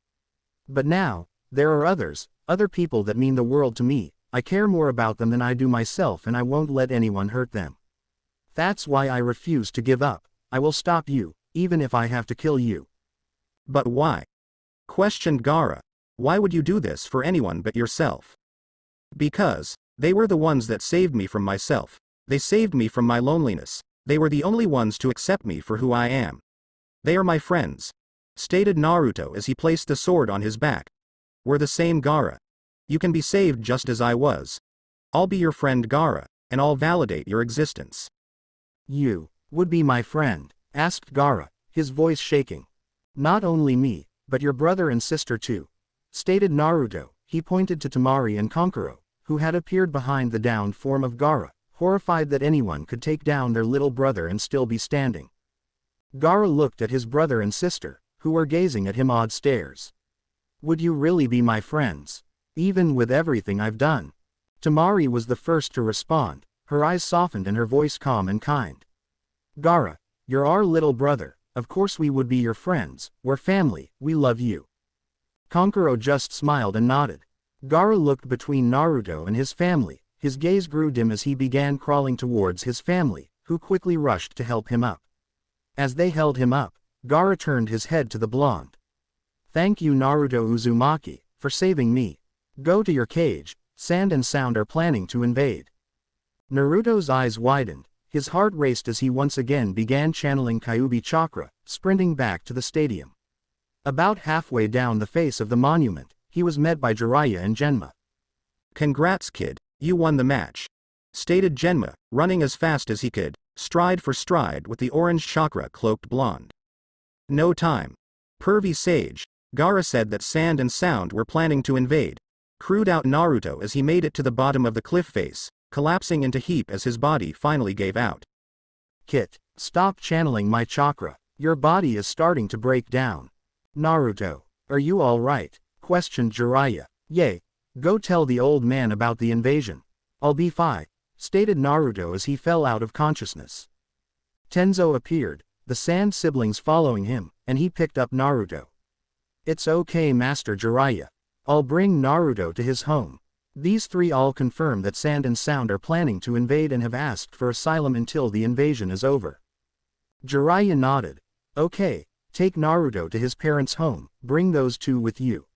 But now, there are others, other people that mean the world to me, I care more about them than I do myself and I won't let anyone hurt them. That's why I refuse to give up, I will stop you, even if I have to kill you." "But why?" questioned Gaara. "Why would you do this for anyone but yourself?" "Because, they were the ones that saved me from myself. They saved me from my loneliness. They were the only ones to accept me for who I am. They are my friends," stated Naruto as he placed the sword on his back. "We're the same, Gaara. You can be saved just as I was. I'll be your friend, Gaara, and I'll validate your existence." "You would be my friend?" asked Gaara, his voice shaking. "Not only me, but your brother and sister too," stated Naruto. He pointed to Temari and Kankuro, who had appeared behind the downed form of Gaara, horrified that anyone could take down their little brother and still be standing. Gaara looked at his brother and sister, who were gazing at him odd stares. "Would you really be my friends? Even with everything I've done?" Temari was the first to respond, her eyes softened and her voice calm and kind. "Gaara, you're our little brother, of course we would be your friends, we're family, we love you." Kankuro just smiled and nodded. Gaara looked between Naruto and his family, his gaze grew dim as he began crawling towards his family, who quickly rushed to help him up. As they held him up, Gaara turned his head to the blonde. "Thank you Naruto Uzumaki, for saving me. Go to your cage, Sand and Sound are planning to invade." Naruto's eyes widened, his heart raced as he once again began channeling Kyuubi chakra, sprinting back to the stadium. About halfway down the face of the monument, he was met by Jiraiya and Genma. "Congrats kid, you won the match," stated Genma, running as fast as he could, stride for stride with the orange chakra-cloaked blonde. "No time. Pervy Sage," Gaara said that Sand and Sound were planning to invade. Crewed out Naruto as he made it to the bottom of the cliff face, collapsing into heap as his body finally gave out. "Kit, stop channeling my chakra, your body is starting to break down." "Naruto, are you alright?" questioned Jiraiya. "Yay, go tell the old man about the invasion. I'll be fine," stated Naruto as he fell out of consciousness. Tenzo appeared, the Sand siblings following him, and he picked up Naruto. "It's okay Master Jiraiya. I'll bring Naruto to his home." These three all confirm that Sand and Sound are planning to invade and have asked for asylum until the invasion is over. Jiraiya nodded. "Okay, take Naruto to his parents' home, bring those two with you.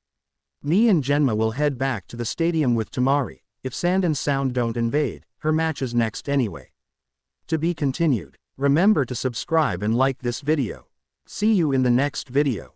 Me and Genma will head back to the stadium with Temari. If Sand and Sound don't invade, her match is next anyway." To be continued. Remember to subscribe and like this video. See you in the next video.